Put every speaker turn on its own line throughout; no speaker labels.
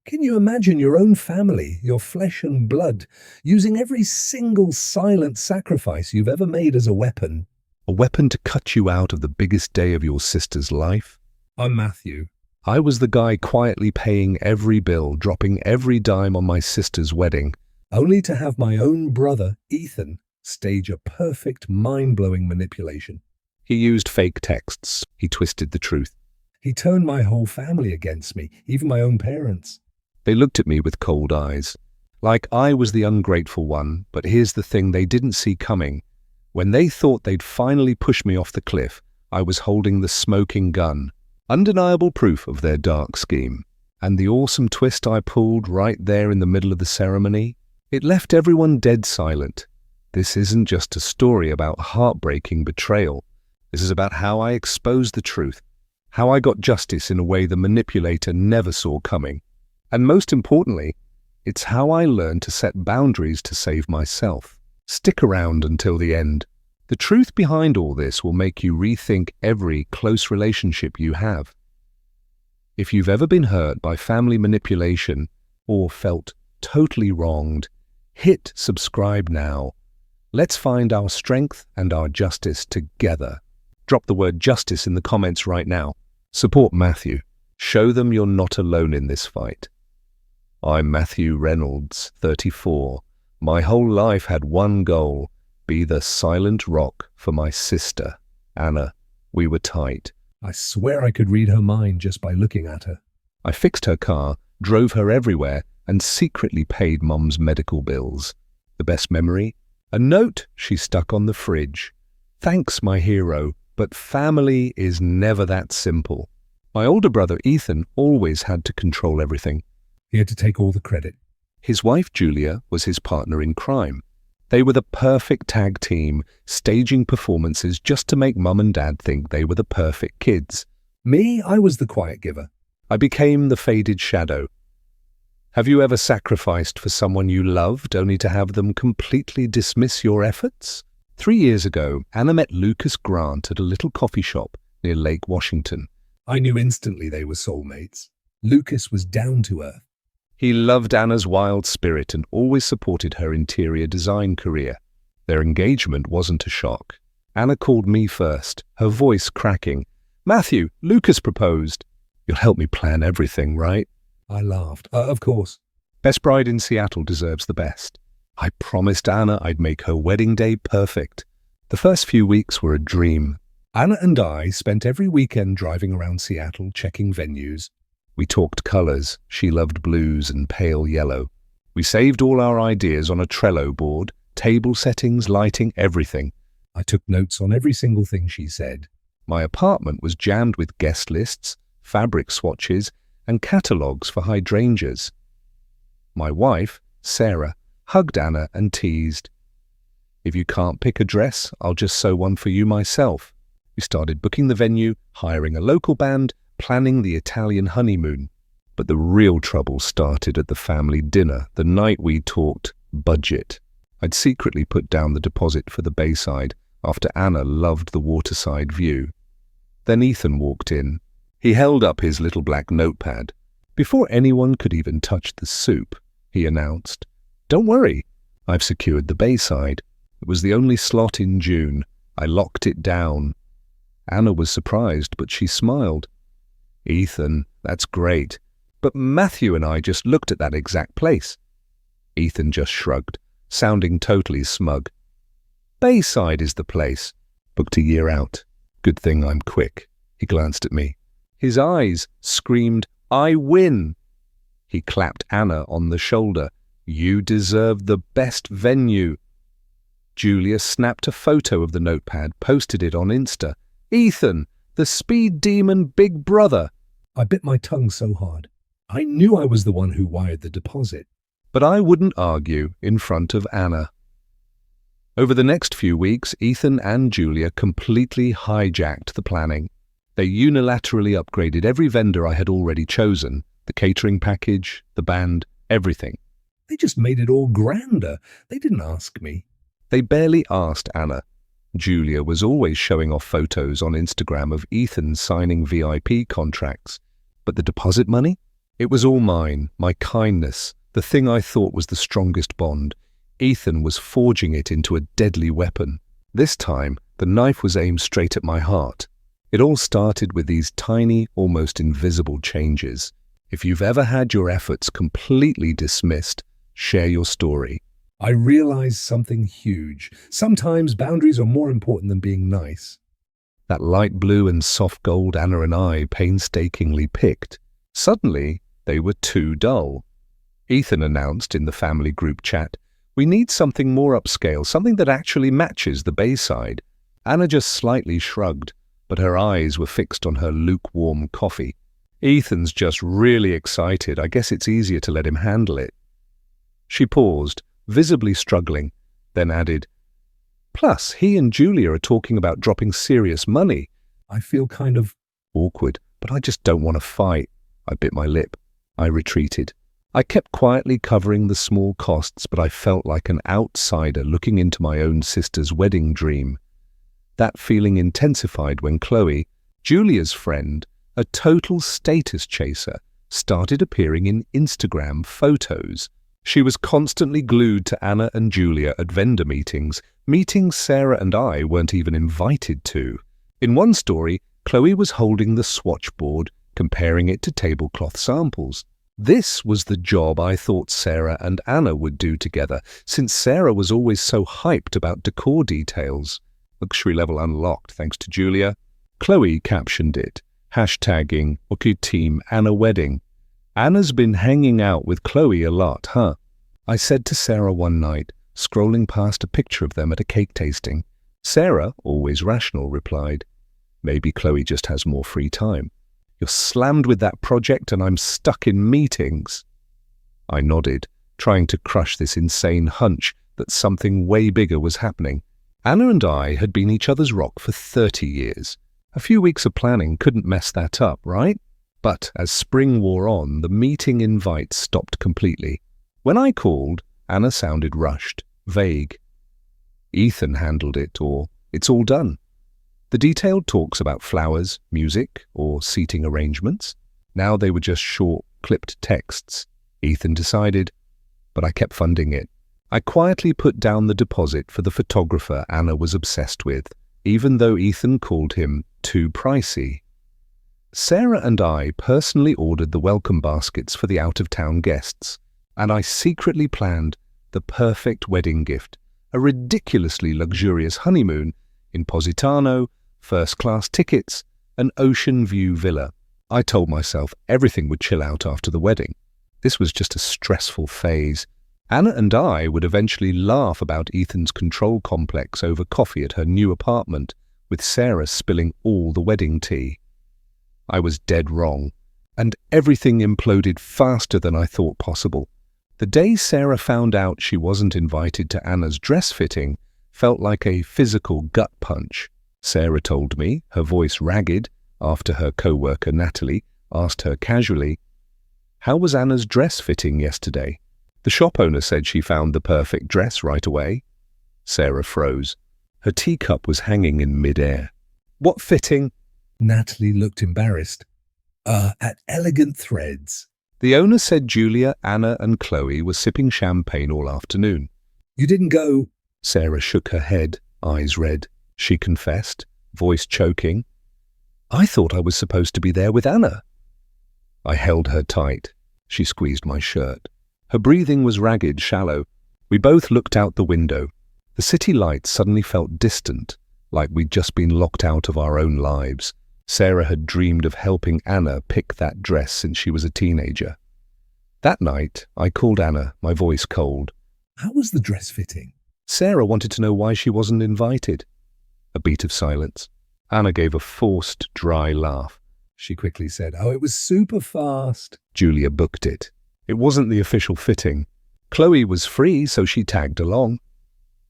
Can you imagine your own family, your flesh and blood, using every single silent sacrifice you've ever made as a weapon?
A weapon to cut you out of the biggest day of your sister's life?
I'm Matthew.
I was the guy quietly paying every bill, dropping every dime on my sister's wedding.
Only to have my own brother, Ethan, stage a perfect, mind-blowing manipulation.
He used fake texts. He twisted the truth.
He turned my whole family against me, even my own parents.
They looked at me with cold eyes, like I was the ungrateful one. But here's the thing they didn't see coming. When they thought they'd finally push me off the cliff, I was holding the smoking gun. Undeniable proof of their dark scheme. And the awesome twist I pulled right there in the middle of the ceremony, it left everyone dead silent. This isn't just a story about heartbreaking betrayal. This is about how I exposed the truth, how I got justice in a way the manipulator never saw coming. And most importantly, it's how I learned to set boundaries to save myself. Stick around until the end. The truth behind all this will make you rethink every close relationship you have. If you've ever been hurt by family manipulation or felt totally wronged, hit subscribe now. Let's find our strength and our justice together. Drop the word justice in the comments right now. Support Matthew. Show them you're not alone in this fight. I'm Matthew Reynolds, 34. My whole life had one goal: be the silent rock for my sister, Anna. We were tight.
I swear I could read her mind just by looking at her.
I fixed her car, drove her everywhere, and secretly paid Mum's medical bills. The best memory? A note she stuck on the fridge. Thanks, my hero, but family is never that simple. My older brother Ethan always had to control everything.
He had to take all the credit.
His wife Julia was his partner in crime. They were the perfect tag team, staging performances just to make Mum and Dad think they were the perfect kids.
Me, I was the quiet giver.
I became the faded shadow. Have you ever sacrificed for someone you loved only to have them completely dismiss your efforts? 3 years ago, Anna met Lucas Grant at a little coffee shop near Lake Washington.
I knew instantly they were soulmates. Lucas was down to earth.
He loved Anna's wild spirit and always supported her interior design career. Their engagement wasn't a shock. Anna called me first, her voice cracking. "Matthew, Lucas proposed. You'll help me plan everything, right?"
I laughed. Of course.
Best bride in Seattle deserves the best. I promised Anna I'd make her wedding day perfect. The first few weeks were a dream.
Anna and I spent every weekend driving around Seattle checking venues.
We talked colors. She loved blues and pale yellow. We saved all our ideas on a Trello board, table settings, lighting, everything.
I took notes on every single thing she said.
My apartment was jammed with guest lists, fabric swatches, and catalogues for hydrangeas. My wife, Sarah, hugged Anna and teased, "If you can't pick a dress, I'll just sew one for you myself." We started booking the venue, hiring a local band, planning the Italian honeymoon. But the real trouble started at the family dinner, the night we talked budget. I'd secretly put down the deposit for the bayside after Anna loved the waterside view. Then Ethan walked in. He held up his little black notepad. Before anyone could even touch the soup, he announced, "Don't worry, I've secured the bayside. It was the only slot in June. I locked it down." Anna was surprised, but she smiled. "Ethan, that's great. But Matthew and I just looked at that exact place." Ethan just shrugged, sounding totally smug. "Bayside is the place. Booked a year out. Good thing I'm quick." He glanced at me. His eyes screamed, "I win." He clapped Anna on the shoulder. "You deserve the best venue." Julia snapped a photo of the notepad, posted it on Insta. "Ethan, the speed demon big brother."
I bit my tongue so hard. I knew I was the one who wired the deposit.
But I wouldn't argue in front of Anna. Over the next few weeks, Ethan and Julia completely hijacked the planning. They unilaterally upgraded every vendor I had already chosen, the catering package, the band, everything.
They just made it all grander. They didn't ask me.
They barely asked Anna. Julia was always showing off photos on Instagram of Ethan signing VIP contracts. But the deposit money? It was all mine, my kindness, the thing I thought was the strongest bond. Ethan was forging it into a deadly weapon. This time, the knife was aimed straight at my heart. It all started with these tiny, almost invisible changes. If you've ever had your efforts completely dismissed, share your story.
I realized something huge. Sometimes boundaries are more important than being nice.
That light blue and soft gold Anna and I painstakingly picked. Suddenly, they were too dull. Ethan announced in the family group chat, "We need something more upscale, something that actually matches the Bayside." Anna just slightly shrugged, but her eyes were fixed on her lukewarm coffee. "Ethan's just really excited. I guess it's easier to let him handle it." She paused, visibly struggling, then added, "Plus, he and Julia are talking about dropping serious money."
I feel kind of
Awkward, but I just don't want to fight. I bit my lip. I retreated. I kept quietly covering the small costs, but I felt like an outsider looking into my own sister's wedding dream. That feeling intensified when Chloe, Julia's friend, a total status chaser, started appearing in Instagram photos. She was constantly glued to Anna and Julia at vendor meetings Sarah and I weren't even invited to. In one story, Chloe was holding the swatchboard, comparing it to tablecloth samples. This was the job I thought Sarah and Anna would do together, since Sarah was always so hyped about decor details. Luxury level unlocked thanks to Julia. Chloe captioned it, hashtagging OK Team Anna Wedding. "Anna's been hanging out with Chloe a lot, huh?" I said to Sarah one night, scrolling past a picture of them at a cake tasting. Sarah, always rational, replied, "Maybe Chloe just has more free time. You're slammed with that project and I'm stuck in meetings." I nodded, trying to crush this insane hunch that something way bigger was happening. Anna and I had been each other's rock for 30 years. A few weeks of planning couldn't mess that up, right? But as spring wore on, the meeting invites stopped completely. When I called, Anna sounded rushed, vague. "Ethan handled it," or "It's all done." The detailed talks about flowers, music, or seating arrangements. Now they were just short, clipped texts. "Ethan decided," but I kept funding it. I quietly put down the deposit for the photographer Anna was obsessed with, even though Ethan called him too pricey. Sarah and I personally ordered the welcome baskets for the out-of-town guests, and I secretly planned the perfect wedding gift, a ridiculously luxurious honeymoon in Positano, first-class tickets, an ocean view villa. I told myself everything would chill out after the wedding. This was just a stressful phase. Anna and I would eventually laugh about Ethan's control complex over coffee at her new apartment, with Sarah spilling all the wedding tea. I was dead wrong, and everything imploded faster than I thought possible. The day Sarah found out she wasn't invited to Anna's dress fitting felt like a physical gut punch. Sarah told me, her voice ragged, after her co-worker Natalie asked her casually, "How was Anna's dress fitting yesterday?" "The shop owner said she found the perfect dress right away." Sarah froze. Her teacup was hanging in mid-air. "What fitting?"
Natalie looked embarrassed. At Elegant Threads."
The owner said Julia, Anna, and Chloe were sipping champagne all afternoon.
"You didn't go?"
Sarah shook her head, eyes red. She confessed, voice choking, "I thought I was supposed to be there with Anna." I held her tight. She squeezed my shirt. Her breathing was ragged, shallow. We both looked out the window. The city lights suddenly felt distant, like we'd just been locked out of our own lives. Sarah had dreamed of helping Anna pick that dress since she was a teenager. That night, I called Anna, my voice cold.
"How was the dress fitting?"
Sarah wanted to know why she wasn't invited. A beat of silence. Anna gave a forced, dry laugh.
She quickly said, "Oh, it was super fast."
Julia booked it. It wasn't the official fitting. Chloe was free, so she tagged along.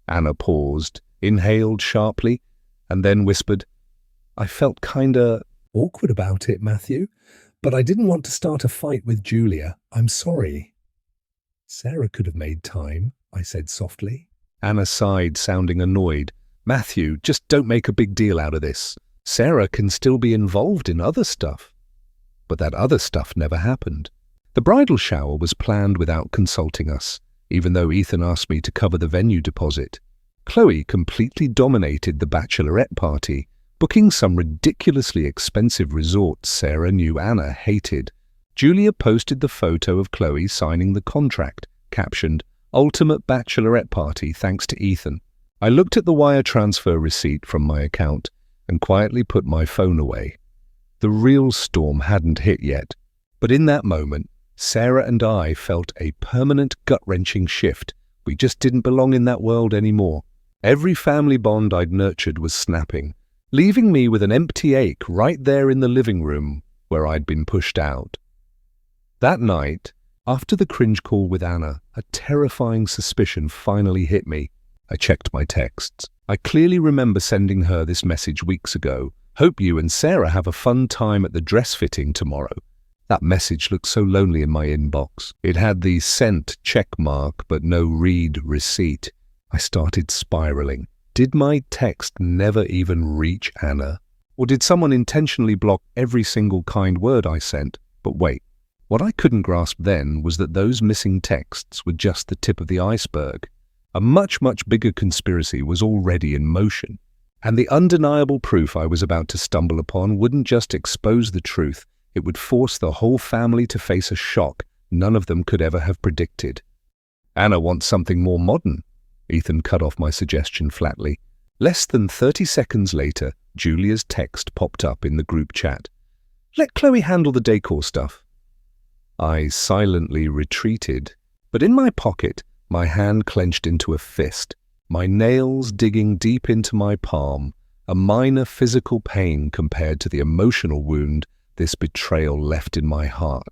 Anna paused, inhaled sharply, and then whispered, "I felt kinda
"Awkward about it, Matthew, but I didn't want to start a fight with Julia. I'm sorry." "Sarah could have made time," I said softly.
Anna sighed, sounding annoyed. "Matthew, just don't make a big deal out of this. Sarah can still be involved in other stuff." But that other stuff never happened. The bridal shower was planned without consulting us, even though Ethan asked me to cover the venue deposit. Chloe completely dominated the bachelorette party, booking some ridiculously expensive resort Sarah knew Anna hated. Julia posted the photo of Chloe signing the contract, captioned, "Ultimate bachelorette party thanks to Ethan." I looked at the wire transfer receipt from my account and quietly put my phone away. The real storm hadn't hit yet, but in that moment, Sarah and I felt a permanent gut-wrenching shift. We just didn't belong in that world anymore. Every family bond I'd nurtured was snapping, leaving me with an empty ache right there in the living room where I'd been pushed out. That night, after the cringe call with Anna, a terrifying suspicion finally hit me. I checked my texts. I clearly remember sending her this message weeks ago. "Hope you and Sarah have a fun time at the dress fitting tomorrow." That message looked so lonely in my inbox. It had the sent check mark, but no read receipt. I started spiraling. Did my text never even reach Anna? Or did someone intentionally block every single kind word I sent? But wait, what I couldn't grasp then was that those missing texts were just the tip of the iceberg. A much, much bigger conspiracy was already in motion. And the undeniable proof I was about to stumble upon wouldn't just expose the truth, it would force the whole family to face a shock none of them could ever have predicted. "Anna wants something more modern," Ethan cut off my suggestion flatly. Less than 30 seconds later, Julia's text popped up in the group chat. "Let Chloe handle the decor stuff." I silently retreated, but in my pocket, my hand clenched into a fist, my nails digging deep into my palm, a minor physical pain compared to the emotional wound this betrayal left in my heart.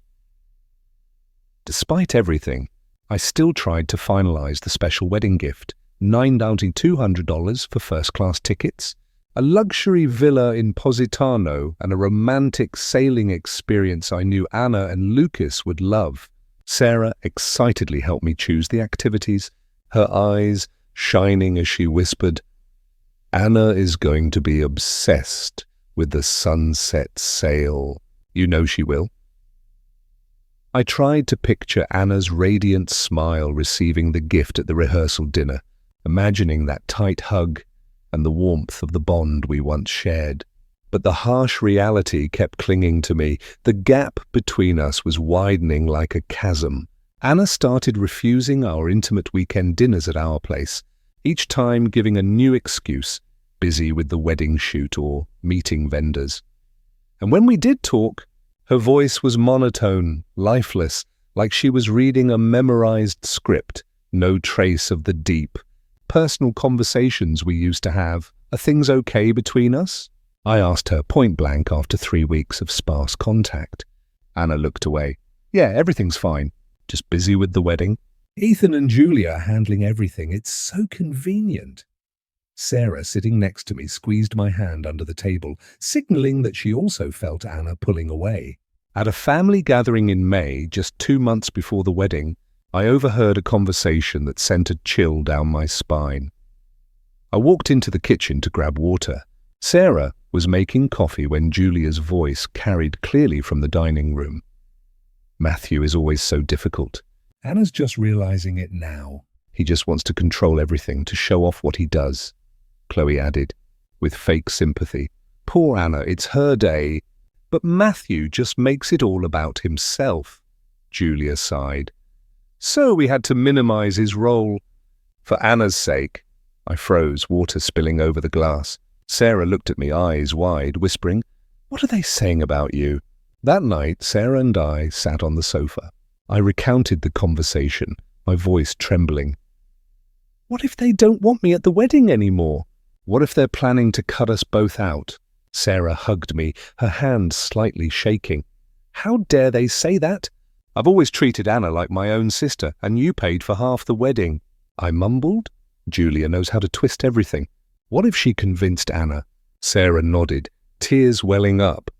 Despite everything, I still tried to finalize the special wedding gift, $9,200 for first-class tickets, a luxury villa in Positano, and a romantic sailing experience I knew Anna and Lucas would love. Sarah excitedly helped me choose the activities, her eyes shining as she whispered, "Anna is going to be obsessed with the sunset sail. You know she will." I tried to picture Anna's radiant smile receiving the gift at the rehearsal dinner, imagining that tight hug and the warmth of the bond we once shared. But the harsh reality kept clinging to me. The gap between us was widening like a chasm. Anna started refusing our intimate weekend dinners at our place, each time giving a new excuse, busy with the wedding shoot or meeting vendors. And when we did talk, her voice was monotone, lifeless, like she was reading a memorized script, no trace of the deep, personal conversations we used to have. "Are things okay between us?" I asked her point blank after 3 weeks of sparse contact. Anna looked away. "Yeah, everything's fine. Just busy with the wedding."
Ethan and Julia are handling everything. It's so convenient. Sarah, sitting next to me, squeezed my hand under the table, signaling that she also felt Anna pulling away.
At a family gathering in May, just 2 months before the wedding, I overheard a conversation that sent a chill down my spine. I walked into the kitchen to grab water. Sarah was making coffee when Julia's voice carried clearly from the dining room. "Matthew is always so difficult.
Anna's just realizing it now."
He just wants to control everything, to show off what he does," Chloe added, with fake sympathy. "Poor Anna, it's her day. But Matthew just makes it all about himself," Julia sighed. "So we had to minimize his role. For Anna's sake." I froze, water spilling over the glass. Sarah looked at me, eyes wide, whispering, "What are they saying about you?" That night, Sarah and I sat on the sofa. I recounted the conversation, my voice trembling. "What if they don't want me at the wedding anymore? What if they're planning to cut us both out?" Sarah hugged me, her hand slightly shaking. "How dare they say that? I've always treated Anna like my own sister, and you paid for half the wedding." I mumbled. Julia knows how to twist everything. What if she convinced Anna? Sarah nodded, tears welling up.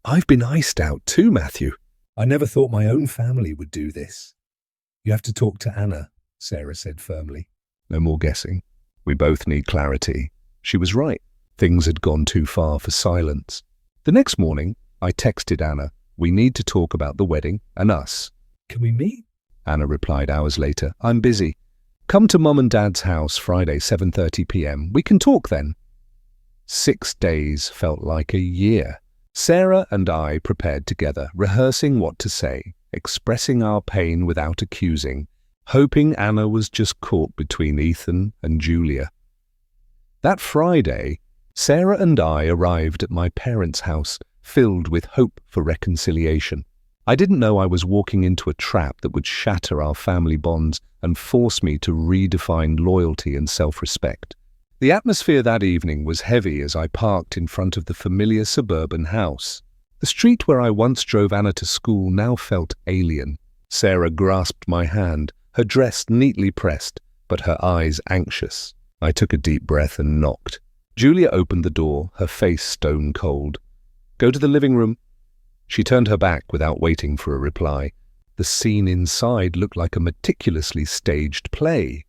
"I've been iced out too, Matthew."
"I never thought my own family would do this." "You have to talk to Anna," Sarah said firmly.
No more guessing. We both need clarity. She was right. Things had gone too far for silence. The next morning, I texted Anna, We need to talk about the wedding and us.
Can we meet?
Anna replied hours later. I'm busy. Come to Mum and Dad's house Friday, 7:30 p.m. We can talk then. 6 days felt like a year. Sarah and I prepared together, rehearsing what to say, expressing our pain without accusing, hoping Anna was just caught between Ethan and Julia. That Friday, Sarah and I arrived at my parents' house, filled with hope for reconciliation. I didn't know I was walking into a trap that would shatter our family bonds and force me to redefine loyalty and self-respect. The atmosphere that evening was heavy as I parked in front of the familiar suburban house. The street where I once drove Anna to school now felt alien. Sarah grasped my hand, her dress neatly pressed, but her eyes anxious. I took a deep breath and knocked. Julia opened the door, her face stone cold. Go to the living room. She turned her back without waiting for a reply. The scene inside looked like a meticulously staged play.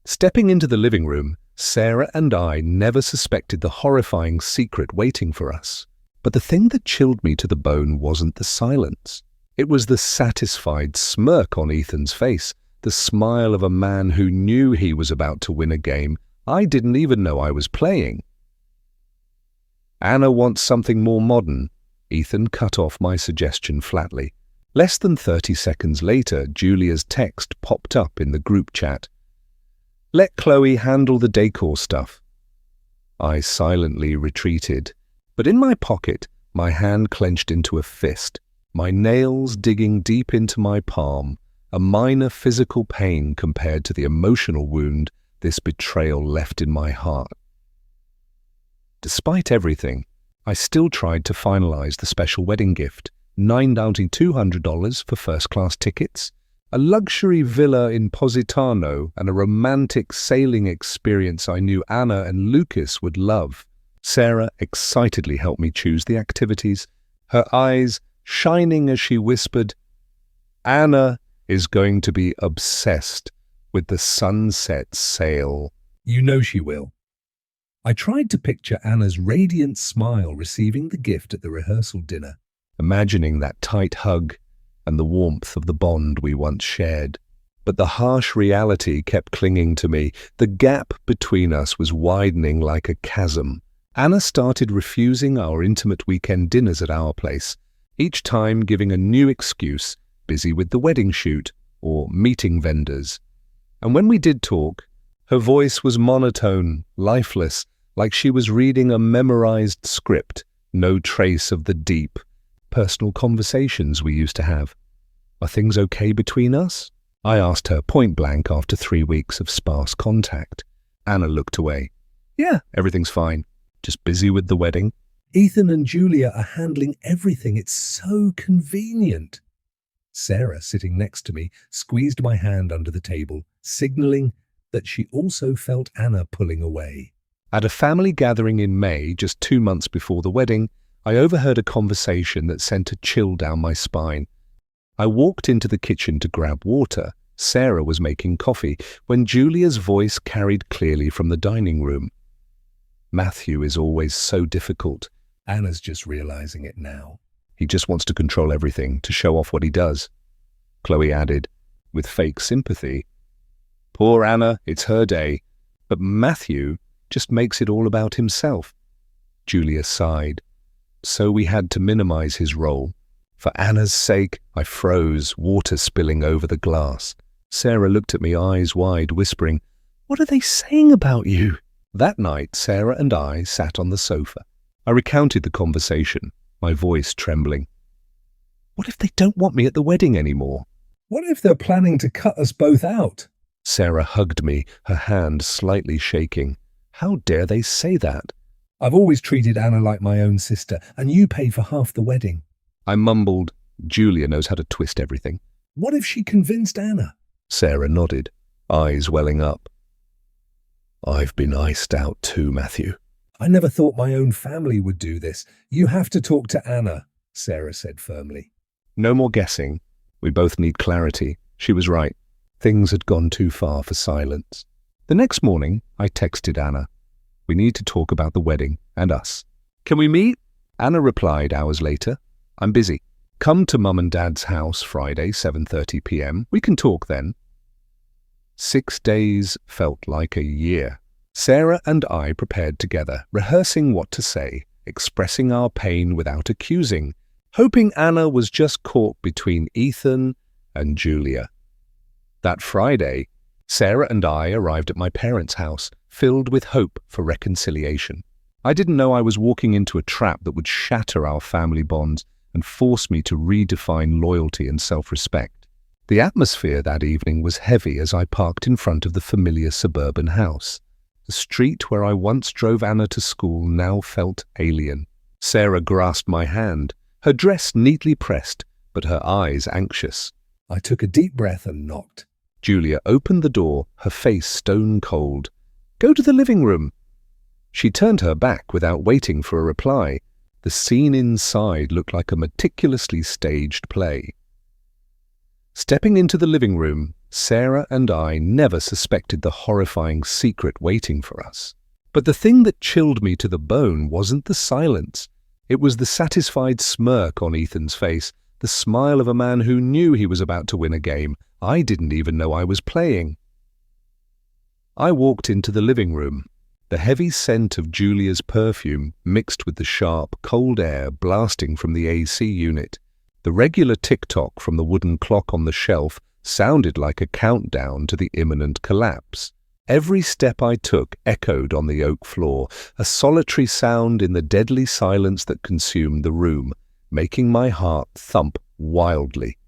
Stepping into the living room, Sarah and I never suspected the horrifying secret waiting for us. But the thing that chilled me to the bone wasn't the silence. It was the satisfied smirk on Ethan's face, the smile of a man who knew he was about to win a game I didn't even know I was playing. Anna wants something more modern. Ethan cut off my suggestion flatly. Less than 30 seconds later, Julia's text popped up in the group chat. Let Chloe handle the decor stuff. I silently retreated, but in my pocket, my hand clenched into a fist, my nails digging deep into my palm, a minor physical pain compared to the emotional wound this betrayal left in my heart. Despite everything, I still tried to finalize the special wedding gift, $9,200 for first-class tickets, a luxury villa in Positano, and a romantic sailing experience I knew Anna and Lucas would love. Sarah excitedly helped me choose the activities, her eyes shining as she whispered, Anna is going to be obsessed with the sunset sail.
You know she will. I tried to picture Anna's radiant smile receiving the gift at the rehearsal dinner,
imagining that tight hug and the warmth of the bond we once shared. But the harsh reality kept clinging to me. The gap between us was widening like a chasm. Anna started refusing our intimate weekend dinners at our place, each time giving a new excuse, busy with the wedding shoot or meeting vendors. And when we did talk, her voice was monotone, lifeless, like she was reading a memorized script, no trace of the deep, personal conversations we used to have. Are things okay between us? I asked her point blank after 3 weeks of sparse contact. Anna looked away. Yeah, everything's fine. Just busy with the wedding.
Ethan and Julia are handling everything. It's so convenient. Sarah, sitting next to me, squeezed my hand under the table, signaling that she also felt Anna pulling away.
At a family gathering in May, just 2 months before the wedding, I overheard a conversation that sent a chill down my spine. I walked into the kitchen to grab water. Sarah was making coffee when Julia's voice carried clearly from the dining room. Matthew is always so difficult.
Anna's just realizing it now.
He just wants to control everything, to show off what he does. Chloe added, with fake sympathy. Poor Anna, it's her day. But Matthew just makes it all about himself. Julia sighed. So we had to minimize his role. For Anna's sake, I froze, water spilling over the glass. Sarah looked at me eyes wide, whispering, What are they saying about you? That night, Sarah and I sat on the sofa. I recounted the conversation, my voice trembling. What if they don't want me at the wedding anymore?
What if they're planning to cut us both out?
Sarah hugged me, her hand slightly shaking. How dare they say that?
I've always treated Anna like my own sister, and you pay for half the wedding.
I mumbled, Julia knows how to twist everything.
What if she convinced Anna?
Sarah nodded, eyes welling up. I've been iced out too, Matthew.
I never thought my own family would do this. You have to talk to Anna, Sarah said firmly.
No more guessing. We both need clarity. She was right. Things had gone too far for silence. The next morning, I texted Anna. We need to talk about the wedding and us. Can we meet? Anna replied hours later. I'm busy. Come to Mum and Dad's house Friday, 7:30 p.m. We can talk then. 6 days felt like a year. Sarah and I prepared together, rehearsing what to say, expressing our pain without accusing, hoping Anna was just caught between Ethan and Julia. That Friday, Sarah and I arrived at my parents' house, filled with hope for reconciliation. I didn't know I was walking into a trap that would shatter our family bonds and force me to redefine loyalty and self-respect. The atmosphere that evening was heavy as I parked in front of the familiar suburban house. The street where I once drove Anna to school now felt alien. Sarah grasped my hand, her dress neatly pressed, but her eyes anxious.
I took a deep breath and knocked.
Julia opened the door, her face stone cold. "Go to the living room." She turned her back without waiting for a reply. The scene inside looked like a meticulously staged play. Stepping into the living room, Sarah and I never suspected the horrifying secret waiting for us. But the thing that chilled me to the bone wasn't the silence. It was the satisfied smirk on Ethan's face, the smile of a man who knew he was about to win a game I didn't even know I was playing. I walked into the living room. The heavy scent of Julia's perfume mixed with the sharp, cold air blasting from the AC unit. The regular tick-tock from the wooden clock on the shelf sounded like a countdown to the imminent collapse. Every step I took echoed on the oak floor, a solitary sound in the deadly silence that consumed the room, making my heart thump wildly.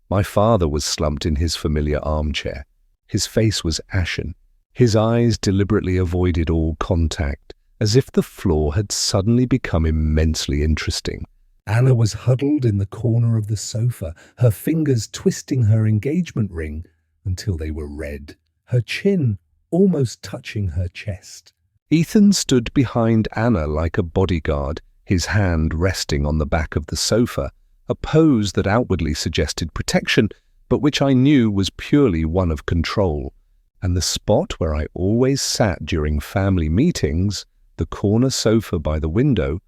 My father was slumped in his familiar armchair. His face was ashen. His eyes deliberately avoided all contact, as if the floor had suddenly become immensely interesting.
Anna was huddled in the corner of the sofa, her fingers twisting her engagement ring until they were red, her chin almost touching her chest.
Ethan stood behind Anna like a bodyguard, his hand resting on the back of the sofa, a pose that outwardly suggested protection, but which I knew was purely one of control. And the spot where I always sat during family meetings, the corner sofa by the window,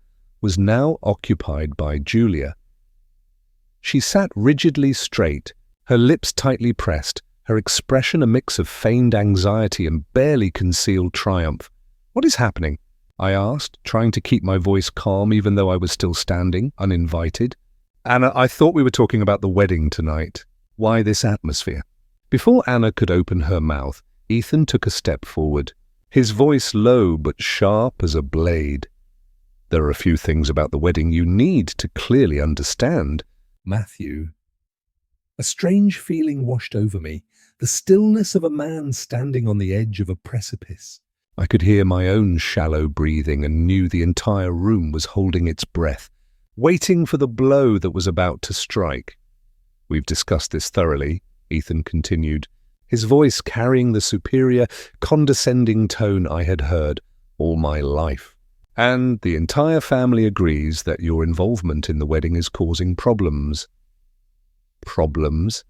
was now occupied by Julia. She sat rigidly straight, her lips tightly pressed, her expression a mix of feigned anxiety and barely concealed triumph. "What is happening?" I asked, trying to keep my voice calm even though I was still standing, uninvited. "Anna, I thought we were talking about the wedding tonight. Why this atmosphere?" Before Anna could open her mouth, Ethan took a step forward, his voice low but sharp as a blade. "There are a few things about the wedding you need to clearly understand."
Matthew. A strange feeling washed over me, the stillness of a man standing on the edge of a precipice.
I could hear my own shallow breathing and knew the entire room was holding its breath, waiting for the blow that was about to strike. "We've discussed this thoroughly," Ethan continued, his voice carrying the superior, condescending tone I had heard all my life. "And the entire family agrees that your involvement in the wedding is causing problems." "Problems?"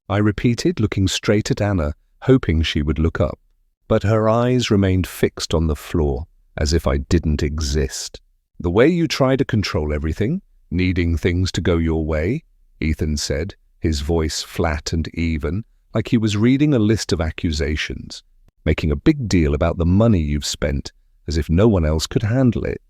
I repeated, looking straight at Anna, hoping she would look up. But her eyes remained fixed on the floor, as if I didn't exist. "The way you try to control everything, needing things to go your way," Ethan said, his voice flat and even, like he was reading a list of accusations, "making a big deal about the money you've spent, as if no one else could handle it."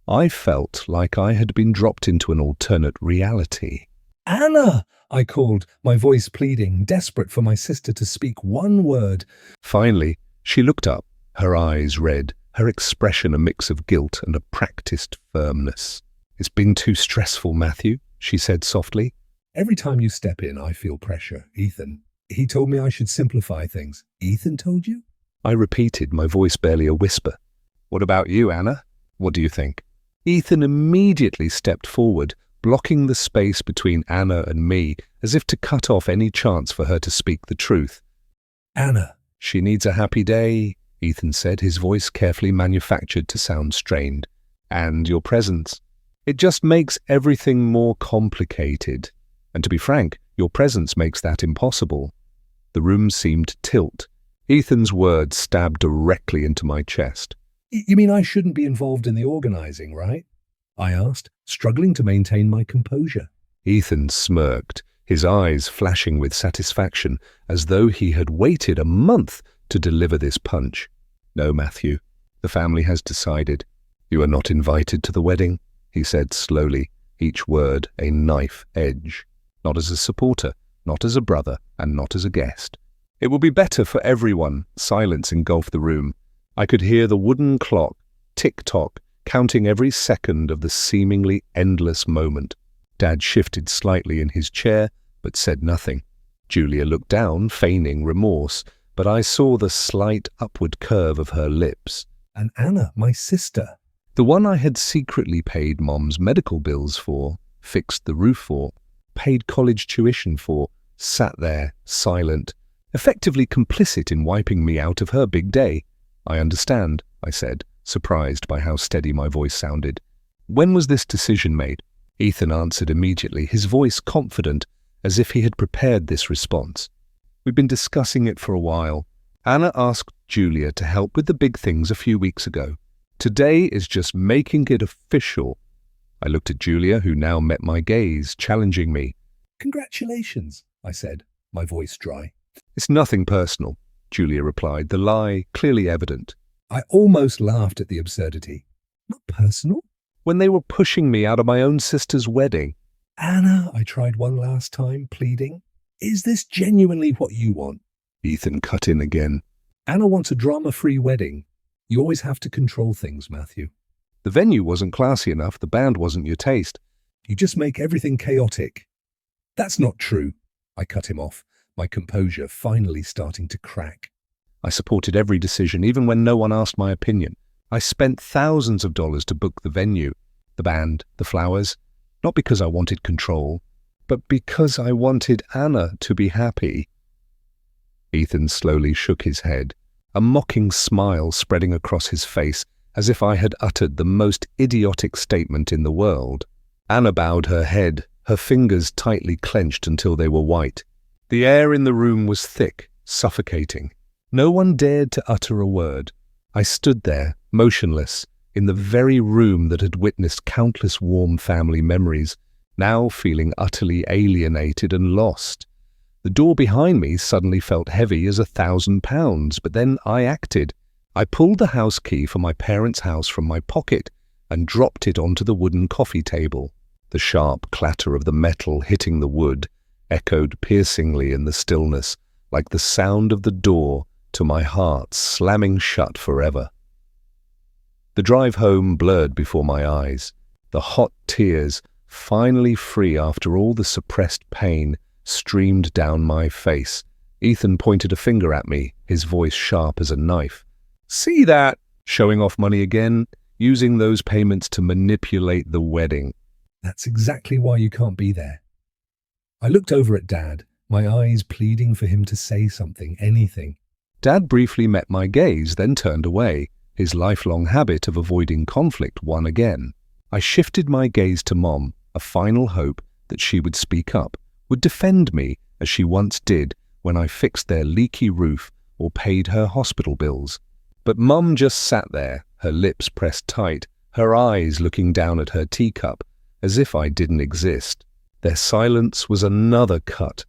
I felt like I had been dropped into an alternate reality.
"Anna!" I called, my voice pleading, desperate for my sister to speak one word.
Finally, she looked up, her eyes red, her expression a mix of guilt and a practiced firmness. "It's been too stressful, Matthew," she said softly.
"Every time you step in, I feel pressure. Ethan. He told me I should simplify things." "Ethan told you?"
I repeated, my voice barely a whisper. "What about you, Anna? What do you think?" Ethan immediately stepped forward, blocking the space between Anna and me, as if to cut off any chance for her to speak the truth.
"Anna."
"She needs a happy day," Ethan said, his voice carefully manufactured to sound strained. "And your presence. It just makes everything more complicated. And to be frank, your presence makes that impossible." The room seemed to tilt. Ethan's words stabbed directly into my chest.
"You mean I shouldn't be involved in the organizing, right? I asked, struggling to maintain my composure.
Ethan smirked, his eyes flashing with satisfaction, as though he had waited a month to deliver this punch. "No, Matthew, the family has decided. You are not invited to the wedding," he said slowly, each word a knife edge. "Not as a supporter, not as a brother, and not as a guest. It will be better for everyone." Silence engulfed the room. I could hear the wooden clock, tick-tock, counting every second of the seemingly endless moment. Dad shifted slightly in his chair, but said nothing. Julia looked down, feigning remorse, but I saw the slight upward curve of her lips.
"And Anna, my sister."
The one I had secretly paid Mom's medical bills for, fixed the roof for, paid college tuition for, sat there, silent, effectively complicit in wiping me out of her big day. "I understand," I said, surprised by how steady my voice sounded. "When was this decision made?" Ethan answered immediately, his voice confident, as if he had prepared this response. "We've been discussing it for a while. Anna asked Julia to help with the big things a few weeks ago. Today is just making it official." I looked at Julia, who now met my gaze, challenging me.
"Congratulations," I said, my voice dry.
"It's nothing personal," Julia replied, the lie clearly evident.
I almost laughed at the absurdity. "Not personal?"
"When they were pushing me out of my own sister's wedding."
"Anna," I tried one last time, pleading. "Is this genuinely what you want?"
Ethan cut in again.
"Anna wants a drama-free wedding. You always have to control things, Matthew.
"The venue wasn't classy enough, the band wasn't your taste."
You just make everything chaotic." "That's not true." I cut him off, my composure finally starting to crack.
"I supported every decision, even when no one asked my opinion. I spent thousands of dollars to book the venue, the band, the flowers, not because I wanted control, but because I wanted Anna to be happy." Ethan slowly shook his head, a mocking smile spreading across his face, as if I had uttered the most idiotic statement in the world. Anna bowed her head, her fingers tightly clenched until they were white. The air in the room was thick, suffocating. No one dared to utter a word. I stood there, motionless, in the very room that had witnessed countless warm family memories, now feeling utterly alienated and lost. The door behind me suddenly felt heavy as 1,000 pounds, but then I acted. I pulled the house key for my parents' house from my pocket and dropped it onto the wooden coffee table. The sharp clatter of the metal hitting the wood echoed piercingly in the stillness, like the sound of the door to my heart slamming shut forever. The drive home blurred before my eyes. The hot tears, finally free after all the suppressed pain, streamed down my face. Ethan pointed a finger at me, his voice sharp as a knife. "See that? Showing off money again, using those payments to manipulate the wedding."
"That's exactly why you can't be there." I looked over at Dad, my eyes pleading for him to say something, anything.
Dad briefly met my gaze, then turned away, his lifelong habit of avoiding conflict won again. I shifted my gaze to Mom, a final hope that she would speak up, would defend me as she once did when I fixed their leaky roof or paid her hospital bills. But Mum just sat there, her lips pressed tight, her eyes looking down at her teacup, as if I didn't exist. Their silence was another cut.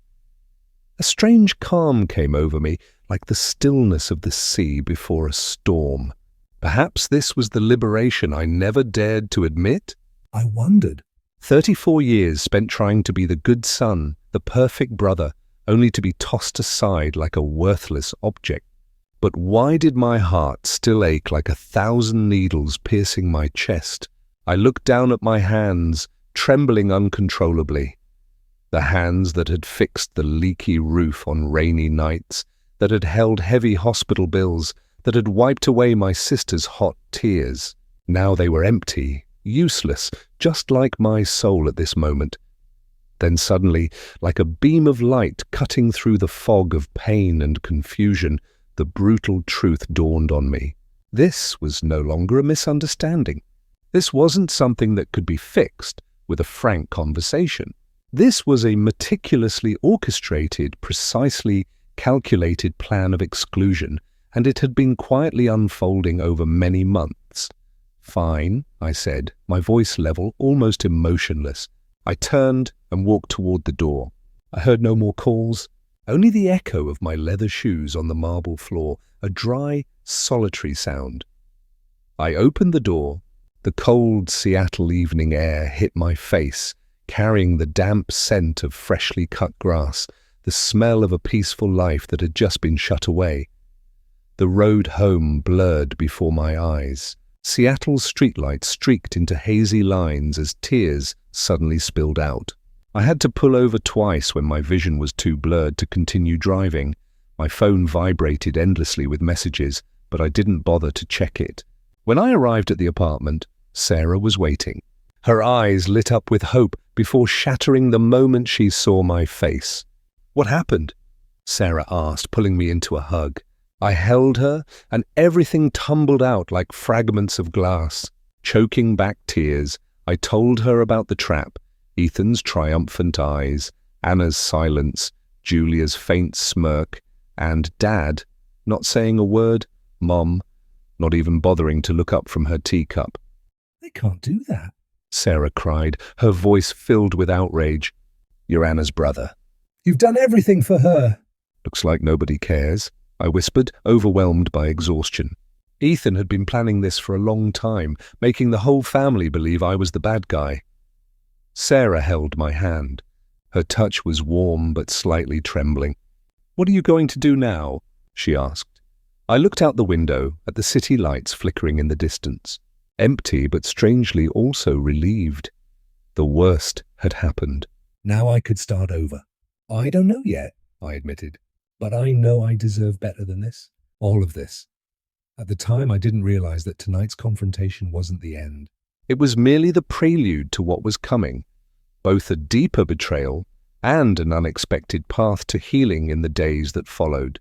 A strange calm came over me, like the stillness of the sea before a storm. Perhaps this was the liberation I never dared to admit?
I wondered.
34 years spent trying to be the good son, the perfect brother, only to be tossed aside like a worthless object. But why did my heart still ache like 1,000 needles piercing my chest? I looked down at my hands, trembling uncontrollably. The hands that had fixed the leaky roof on rainy nights, that had held heavy hospital bills, that had wiped away my sister's hot tears. Now they were empty, useless, just like my soul at this moment. Then suddenly, like a beam of light cutting through the fog of pain and confusion, the brutal truth dawned on me. This was no longer a misunderstanding. This wasn't something that could be fixed with a frank conversation. This was a meticulously orchestrated, precisely calculated plan of exclusion, and it had been quietly unfolding over many months. Fine, I said, my voice level, almost emotionless. I turned and walked toward the door. I heard no more calls, only the echo of my leather shoes on the marble floor, a dry, solitary sound. I opened the door. The cold Seattle evening air hit my face, carrying the damp scent of freshly cut grass, the smell of a peaceful life that had just been shut away. The road home blurred before my eyes. Seattle's streetlights streaked into hazy lines as tears suddenly spilled out. I had to pull over twice when my vision was too blurred to continue driving. My phone vibrated endlessly with messages, but I didn't bother to check it. When I arrived at the apartment, Sarah was waiting. Her eyes lit up with hope before shattering the moment she saw my face. "What happened?" Sarah asked, pulling me into a hug. I held her, and everything tumbled out like fragments of glass. Choking back tears, I told her about the trap, Ethan's triumphant eyes, Anna's silence, Julia's faint smirk, and Dad, not saying a word, Mom, not even bothering to look up from her teacup.
"They can't do that,"
Sarah cried, her voice filled with outrage. "You're Anna's brother."
"You've done everything for her."
"Looks like nobody cares," I whispered, overwhelmed by exhaustion. Ethan had been planning this for a long time, making the whole family believe I was the bad guy. Sarah held my hand. Her touch was warm but slightly trembling. "What are you going to do now?" she asked. I looked out the window at the city lights flickering in the distance, empty but strangely also relieved. The worst had happened.
Now I could start over. "I don't know yet," I admitted, "but I know I deserve better than this. All of this." At the time, I didn't realize that tonight's confrontation wasn't the end.
It was merely the prelude to what was coming, both a deeper betrayal and an unexpected path to healing in the days that followed.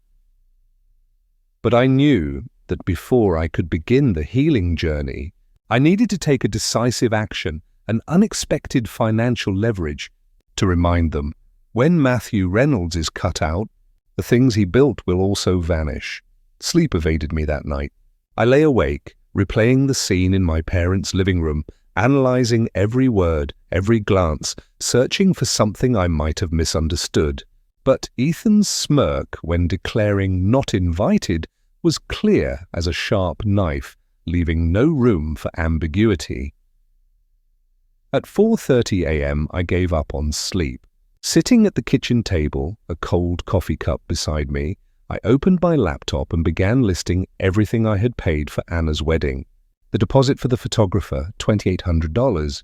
But I knew that before I could begin the healing journey, I needed to take a decisive action, an unexpected financial leverage, to remind them, when Matthew Reynolds is cut out, the things he built will also vanish. Sleep evaded me that night. I lay awake, replaying the scene in my parents' living room, analyzing every word, every glance, searching for something I might have misunderstood. But Ethan's smirk when declaring not invited was clear as a sharp knife, leaving no room for ambiguity. At 4:30 a.m. I gave up on sleep. Sitting at the kitchen table, a cold coffee cup beside me, I opened my laptop and began listing everything I had paid for Anna's wedding. The deposit for the photographer, $2,800.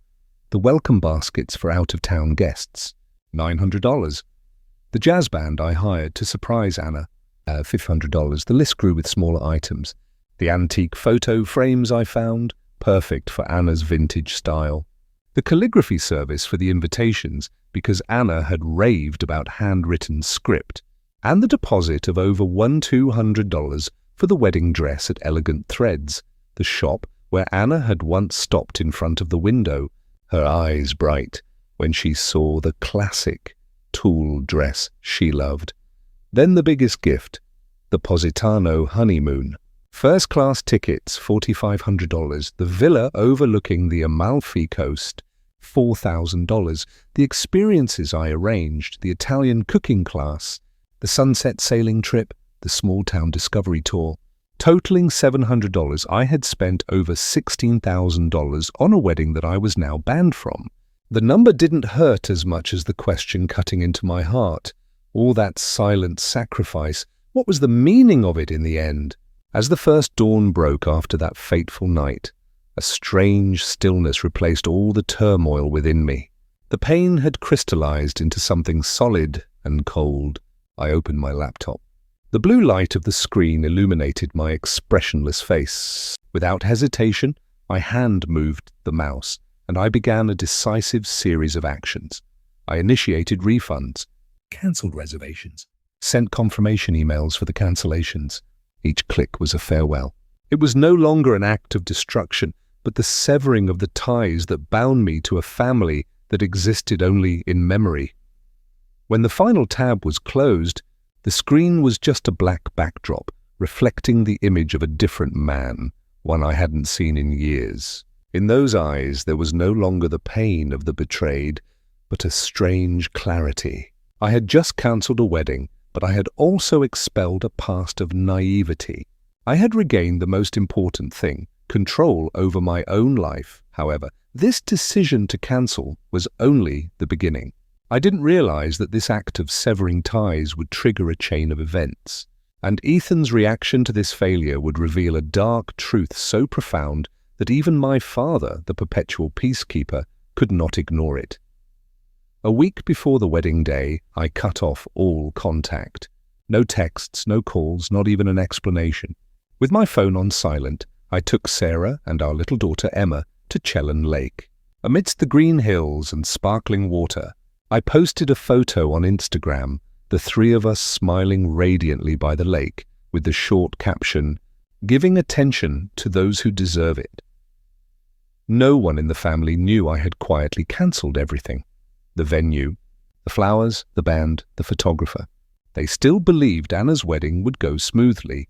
The welcome baskets for out-of-town guests, $900. The jazz band I hired to surprise Anna, $500. The list grew with smaller items. The antique photo frames I found, perfect for Anna's vintage style. The calligraphy service for the invitations, because Anna had raved about handwritten script. And the deposit of over $1,200 for the wedding dress at Elegant Threads, the shop where Anna had once stopped in front of the window, her eyes bright, when she saw the classic tulle dress she loved. Then the biggest gift, the Positano honeymoon. First-class tickets, $4,500. The villa overlooking the Amalfi Coast, $4,000. The experiences I arranged, the Italian cooking class, the sunset sailing trip, the small-town discovery tour. Totaling $700, I had spent over $16,000 on a wedding that I was now banned from. The number didn't hurt as much as the question cutting into my heart. All that silent sacrifice, what was the meaning of it in the end? As the first dawn broke after that fateful night, a strange stillness replaced all the turmoil within me. The pain had crystallized into something solid and cold. I opened my laptop. The blue light of the screen illuminated my expressionless face. Without hesitation, I hand-moved the mouse, and I began a decisive series of actions. I initiated refunds,
Cancelled reservations.
sent confirmation emails for the cancellations. Each click was a farewell. It was no longer an act of destruction, but the severing of the ties that bound me to a family that existed only in memory. When the final tab was closed, the screen was just a black backdrop, reflecting the image of a different man, one I hadn't seen in years. In those eyes there was no longer the pain of the betrayed, but a strange clarity. I had just cancelled a wedding, but I had also expelled a past of naivety. I had regained the most important thing, control over my own life. However, this decision to cancel was only the beginning. I didn't realize that this act of severing ties would trigger a chain of events, and Ethan's reaction to this failure would reveal a dark truth so profound that even my father, the perpetual peacekeeper, could not ignore it. A week before the wedding day, I cut off all contact. No texts, no calls, not even an explanation. With my phone on silent, I took Sarah and our little daughter Emma to Chelan Lake. Amidst the green hills and sparkling water, I posted a photo on Instagram, the three of us smiling radiantly by the lake, with the short caption, "Giving attention to those who deserve it." No one in the family knew I had quietly cancelled everything. The venue, the flowers, the band, the photographer. They still believed Anna's wedding would go smoothly.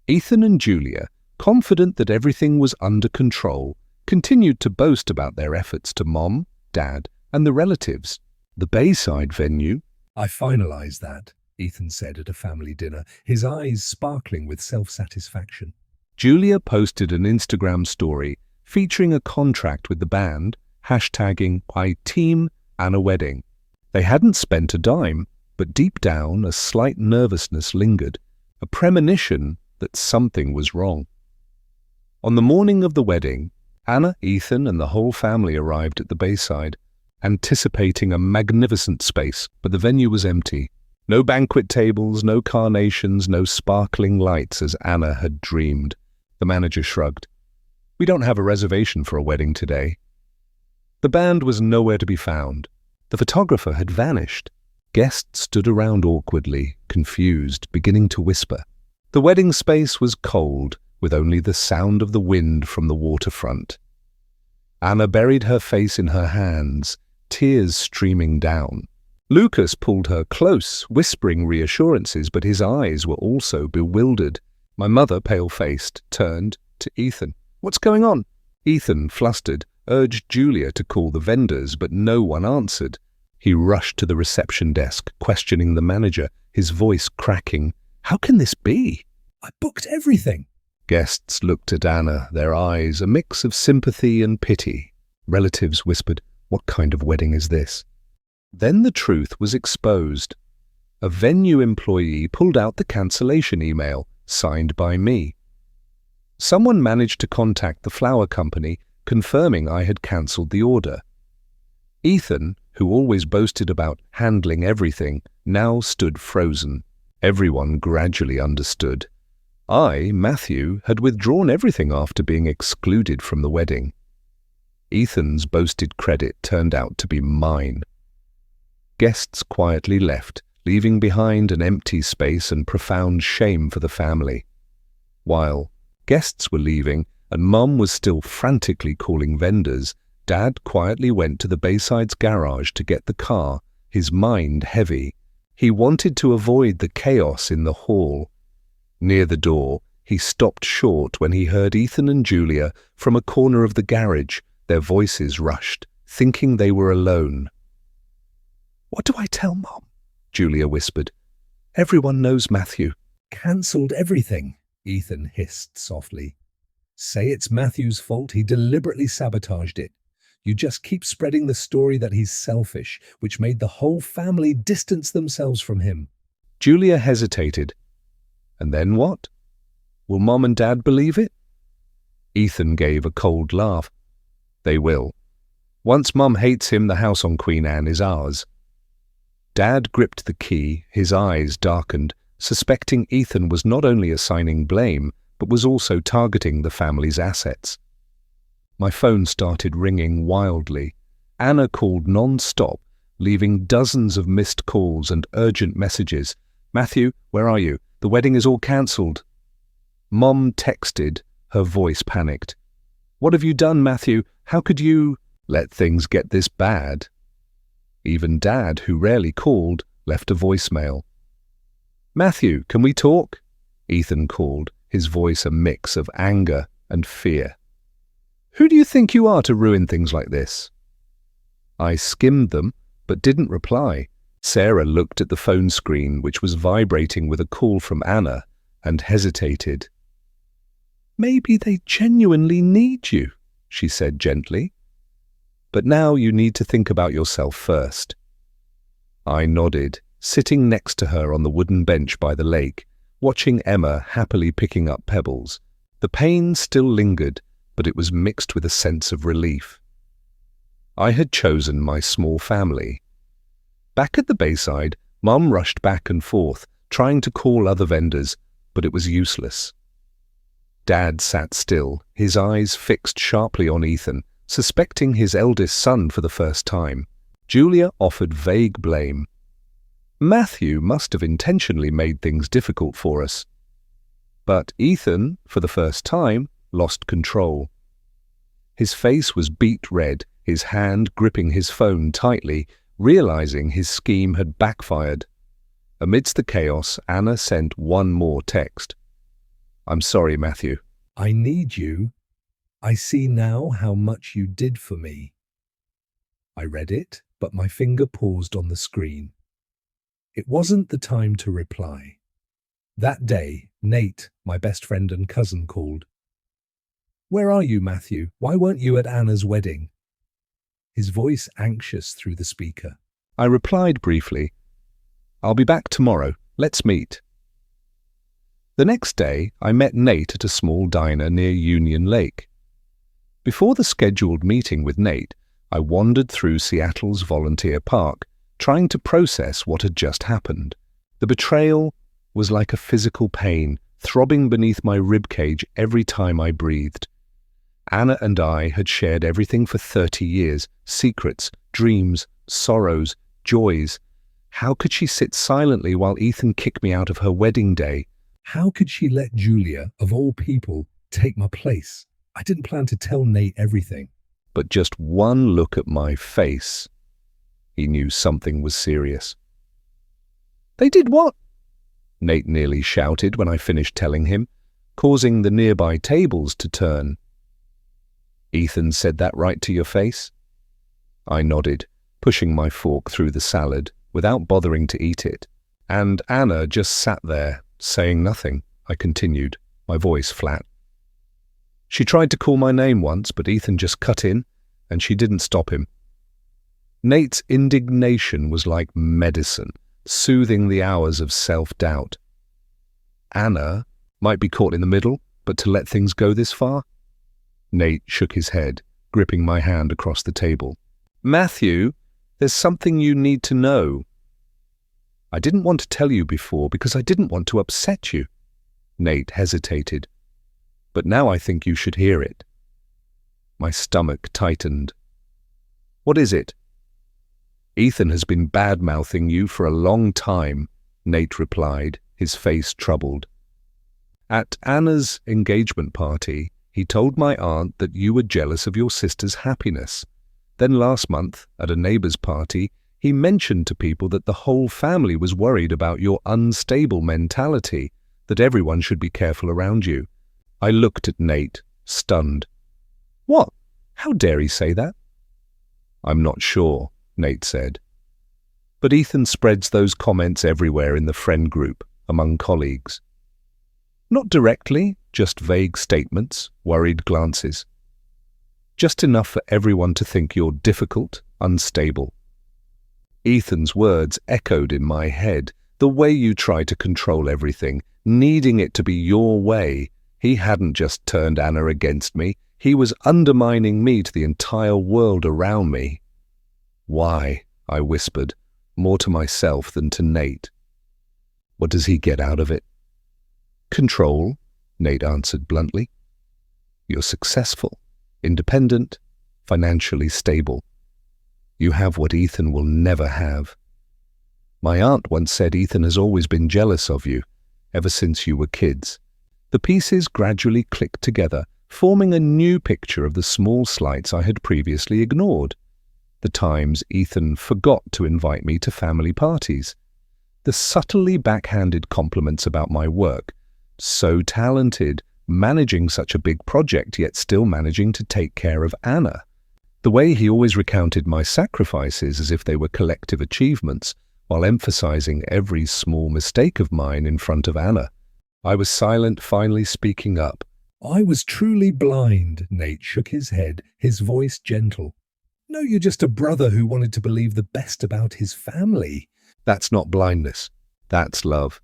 Ethan and Julia, confident that everything was under control, continued to boast about their efforts to Mom, Dad, and the relatives. The Bayside venue.
"I finalized that," Ethan said at a family dinner, his eyes sparkling with self-satisfaction.
Julia posted an Instagram story featuring a contract with the band, hashtagging "I team Anna wedding." They hadn't spent a dime, but deep down a slight nervousness lingered, a premonition that something was wrong. On the morning of the wedding, Anna, Ethan, and the whole family arrived at the Bayside, anticipating a magnificent space, but the venue was empty. No banquet tables, no carnations, no sparkling lights as Anna had dreamed. The manager shrugged. "We don't have a reservation for a wedding today." The band was nowhere to be found. The photographer had vanished. Guests stood around awkwardly, confused, beginning to whisper. The wedding space was cold, with only the sound of the wind from the waterfront. Anna buried her face in her hands, tears streaming down. Lucas pulled her close, whispering reassurances, but his eyes were also bewildered. My mother, pale-faced, turned to Ethan. "What's going on?" Ethan, flustered, urged Julia to call the vendors, but no one answered. He rushed to the reception desk, questioning the manager, his voice cracking. "How can this be?"
"I booked everything."
Guests looked at Anna, their eyes a mix of sympathy and pity. Relatives whispered, "What kind of wedding is this?" Then the truth was exposed. A venue employee pulled out the cancellation email, signed by me. Someone managed to contact the flower company, confirming I had cancelled the order. Ethan, who always boasted about handling everything, now stood frozen. Everyone gradually understood. I, Matthew, had withdrawn everything after being excluded from the wedding. Ethan's boasted credit turned out to be mine. Guests quietly left, leaving behind an empty space and profound shame for the family. While guests were leaving and Mum was still frantically calling vendors, Dad quietly went to the Bayside's garage to get the car, his mind heavy. He wanted to avoid the chaos in the hall. Near the door, he stopped short when he heard Ethan and Julia from a corner of the garage, their voices rushed, thinking they were alone. "What do I tell Mom?" Julia whispered. "Everyone knows Matthew."
"Cancelled everything," Ethan hissed softly. "Say it's Matthew's fault, he deliberately sabotaged it. You just keep spreading the story that he's selfish, which made the whole family distance themselves from him."
Julia hesitated. "And then what? Will Mom and Dad believe it?" Ethan gave a cold laugh. "They will. Once Mum hates him, the house on Queen Anne is ours." Dad gripped the key, his eyes darkened, suspecting Ethan was not only assigning blame, but was also targeting the family's assets. My phone started ringing wildly. Anna called non-stop, leaving dozens of missed calls and urgent messages. "Matthew, where are you? The wedding is all cancelled." Mom texted, her voice panicked. "What have you done, Matthew? How could you let things get this bad?" Even Dad, who rarely called, left a voicemail. "Matthew, can we talk?" Ethan called, his voice a mix of anger and fear. "Who do you think you are to ruin things like this?" I skimmed them, but didn't reply. Sarah looked at the phone screen, which was vibrating with a call from Anna, and hesitated. "Maybe they genuinely need you," she said gently. "But now you need to think about yourself first." I nodded, sitting next to her on the wooden bench by the lake, watching Emma happily picking up pebbles. The pain still lingered, but it was mixed with a sense of relief. I had chosen my small family. Back at the Bayside, Mum rushed back and forth, trying to call other vendors, but it was useless. Dad sat still, his eyes fixed sharply on Ethan, suspecting his eldest son for the first time. Julia offered vague blame. Matthew must have intentionally made things difficult for us. But Ethan, for the first time, lost control. His face was beet red, his hand gripping his phone tightly, realizing his scheme had backfired. Amidst the chaos, Anna sent one more text. "I'm sorry, Matthew."
I need you. I see now how much you did for me. I read it, but my finger paused on the screen. It wasn't the time to reply. That day, Nate, my best friend and cousin, called. "Where are you, Matthew? Why weren't you at Anna's wedding?" His voice anxious through the speaker.
I replied briefly, "I'll be back tomorrow. Let's meet." The next day, I met Nate at a small diner near Union Lake. Before the scheduled meeting with Nate, I wandered through Seattle's Volunteer Park, trying to process what had just happened. The betrayal was like a physical pain, throbbing beneath my ribcage every time I breathed. Anna and I had shared everything for 30 years, secrets, dreams, sorrows, joys. How could she sit silently while Ethan kicked me out of her wedding day?
How could she let Julia, of all people, take my place? I didn't plan to tell Nate everything.
But just one look at my face, he knew something was serious. "They did what?" Nate nearly shouted when I finished telling him, causing the nearby tables to turn. "Ethan said that right to your face?" I nodded, pushing my fork through the salad without bothering to eat it. "And Anna just sat there, saying nothing," I continued, my voice flat. "She tried to call my name once, but Ethan just cut in, and she didn't stop him." Nate's indignation was like medicine, soothing the hours of self-doubt. Anna might be caught in the middle, but to let things go this far? Nate shook his head, gripping my hand across the table. "Matthew, there's something you need to know." "I didn't want to tell you before because I didn't want to upset you." Nate hesitated. "But now I think you should hear it." My stomach tightened. "What is it?" "Ethan has been bad-mouthing you for a long time," Nate replied, his face troubled. "At Anna's engagement party, he told my aunt that you were jealous of your sister's happiness. Then last month, at a neighbor's party, he mentioned to people that the whole family was worried about your unstable mentality, that everyone should be careful around you." I looked at Nate, stunned. "What? How dare he say that?" "I'm not sure," Nate said. "But Ethan spreads those comments everywhere in the friend group, among colleagues." "Not directly, just vague statements, worried glances. Just enough for everyone to think you're difficult, unstable." Ethan's words echoed in my head. The way you try to control everything, needing it to be your way. He hadn't just turned Anna against me. He was undermining me to the entire world around me. "Why?" I whispered, more to myself than to Nate. "What does he get out of it?" "Control," Nate answered bluntly. "You're successful, independent, financially stable. You have what Ethan will never have. My aunt once said Ethan has always been jealous of you, ever since you were kids." The pieces gradually clicked together, forming a new picture of the small slights I had previously ignored. The times Ethan forgot to invite me to family parties. The subtly backhanded compliments about my work. "So talented, managing such a big project yet still managing to take care of Anna. The way he always recounted my sacrifices as if they were collective achievements, while emphasizing every small mistake of mine in front of Anna. I was silent, finally speaking up.
I was truly blind. Nate shook his head, his voice gentle. No, you're just a brother who wanted to believe the best about his family.
That's not blindness. That's love.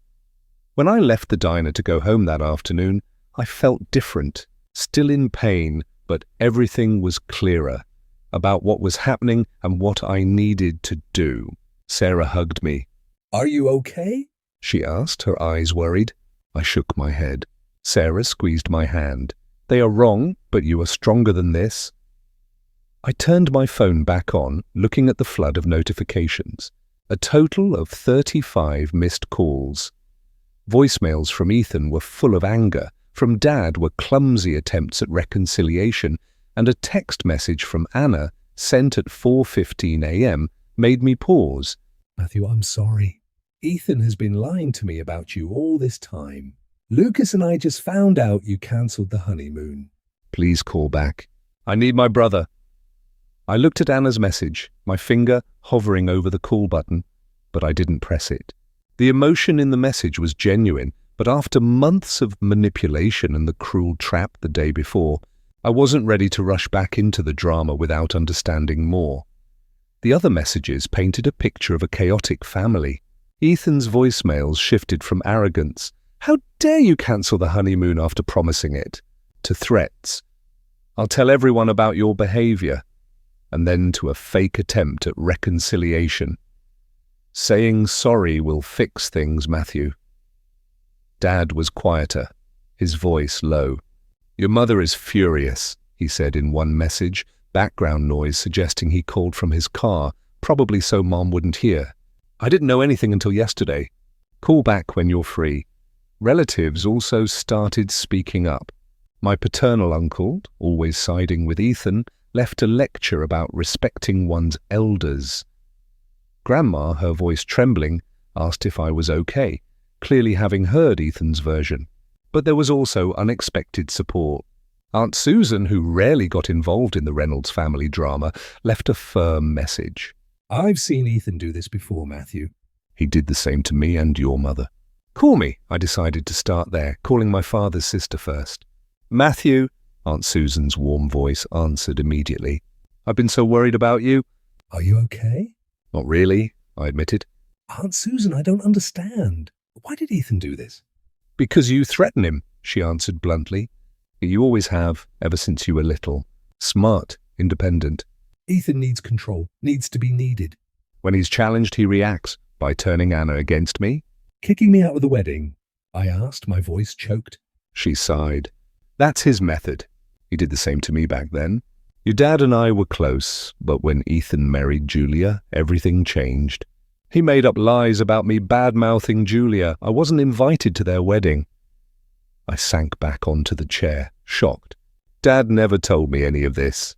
When I left the diner to go home that afternoon, I felt different, still in pain, but everything was clearer about what was happening and what I needed to do. Sarah hugged me.
Are you okay?
She asked, her eyes worried. I shook my head. Sarah squeezed my hand. They are wrong, but you are stronger than this. I turned my phone back on, looking at the flood of notifications. A total of 35 missed calls. Voicemails from Ethan were full of anger. From Dad were clumsy attempts at reconciliation, and a text message from Anna, sent at 4:15 a.m., made me pause.
Matthew, I'm sorry. Ethan has been lying to me about you all this time. Lucas and I just found out you cancelled the honeymoon.
Please call back. I need my brother. I looked at Anna's message, my finger hovering over the call button, but I didn't press it. The emotion in the message was genuine, but after months of manipulation and the cruel trap the day before, I wasn't ready to rush back into the drama without understanding more. The other messages painted a picture of a chaotic family. Ethan's voicemails shifted from arrogance, "How dare you cancel the honeymoon after promising it?" to threats, "I'll tell everyone about your behavior," and then to a fake attempt at reconciliation. "Saying sorry will fix things, Matthew." Dad was quieter, his voice low. "Your mother is furious," he said in one message, background noise suggesting he called from his car, probably so Mom wouldn't hear. "I didn't know anything until yesterday. Call back when you're free." Relatives also started speaking up. My paternal uncle, always siding with Ethan, left a lecture about respecting one's elders. Grandma, her voice trembling, asked if I was okay, clearly having heard Ethan's version. But there was also unexpected support. Aunt Susan, who rarely got involved in the Reynolds family drama, left a firm message.
I've seen Ethan do this before, Matthew.
He did the same to me and your mother. Call me, I decided to start there, calling my father's sister first. Matthew, Aunt Susan's warm voice answered immediately. I've been so worried about you.
Are you okay?
Not really, I admitted.
Aunt Susan, I don't understand. Why did Ethan do this?
Because you threaten him, she answered bluntly. You always have, ever since you were little. Smart, independent.
Ethan needs control, needs to be needed.
When he's challenged, he reacts by turning Anna against me.
Kicking me out of the wedding? I asked, my voice choked.
She sighed. That's his method. He did the same to me back then. Your dad and I were close, but when Ethan married Julia, everything changed. He made up lies about me bad-mouthing Julia. I wasn't invited to their wedding. I sank back onto the chair, shocked. Dad never told me any of this.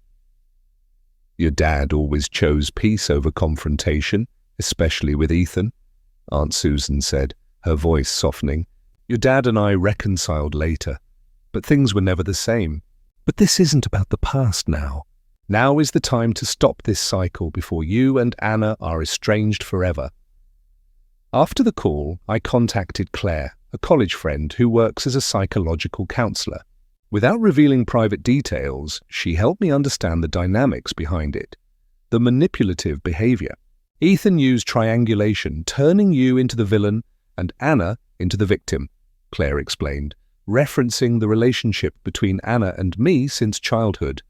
Your dad always chose peace over confrontation, especially with Ethan, Aunt Susan said, her voice softening. Your dad and I reconciled later, but things were never the same. But this isn't about the past now. Now is the time to stop this cycle before you and Anna are estranged forever. After the call, I contacted Claire, a college friend who works as a psychological counselor. Without revealing private details, she helped me understand the dynamics behind it. The manipulative behavior. Ethan used triangulation, turning you into the villain and Anna into the victim, Claire explained, referencing the relationship between Anna and me since childhood.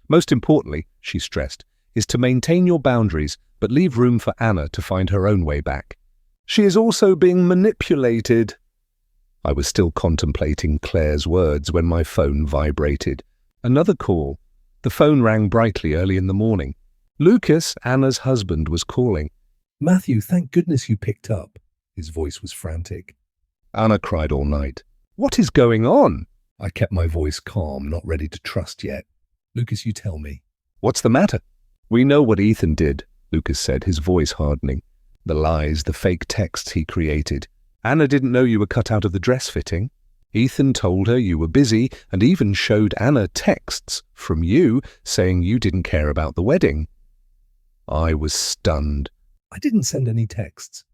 Most importantly, she stressed, is to maintain your boundaries but leave room for Anna to find her own way back. She is also being manipulated. I was still contemplating Claire's words when my phone vibrated. Another call. The phone rang brightly early in the morning. Lucas, Anna's husband, was calling.
Matthew, thank goodness you picked up. His voice was frantic.
Anna cried all night. What is going on?
I kept my voice calm, not ready to trust yet. Lucas, you tell me.
What's the matter? We know what Ethan did, Lucas said, his voice hardening. The lies, the fake texts he created. Anna didn't know you were cut out of the dress fitting. Ethan told her you were busy and even showed Anna texts from you saying you didn't care about the wedding. I was stunned.
I didn't send any texts.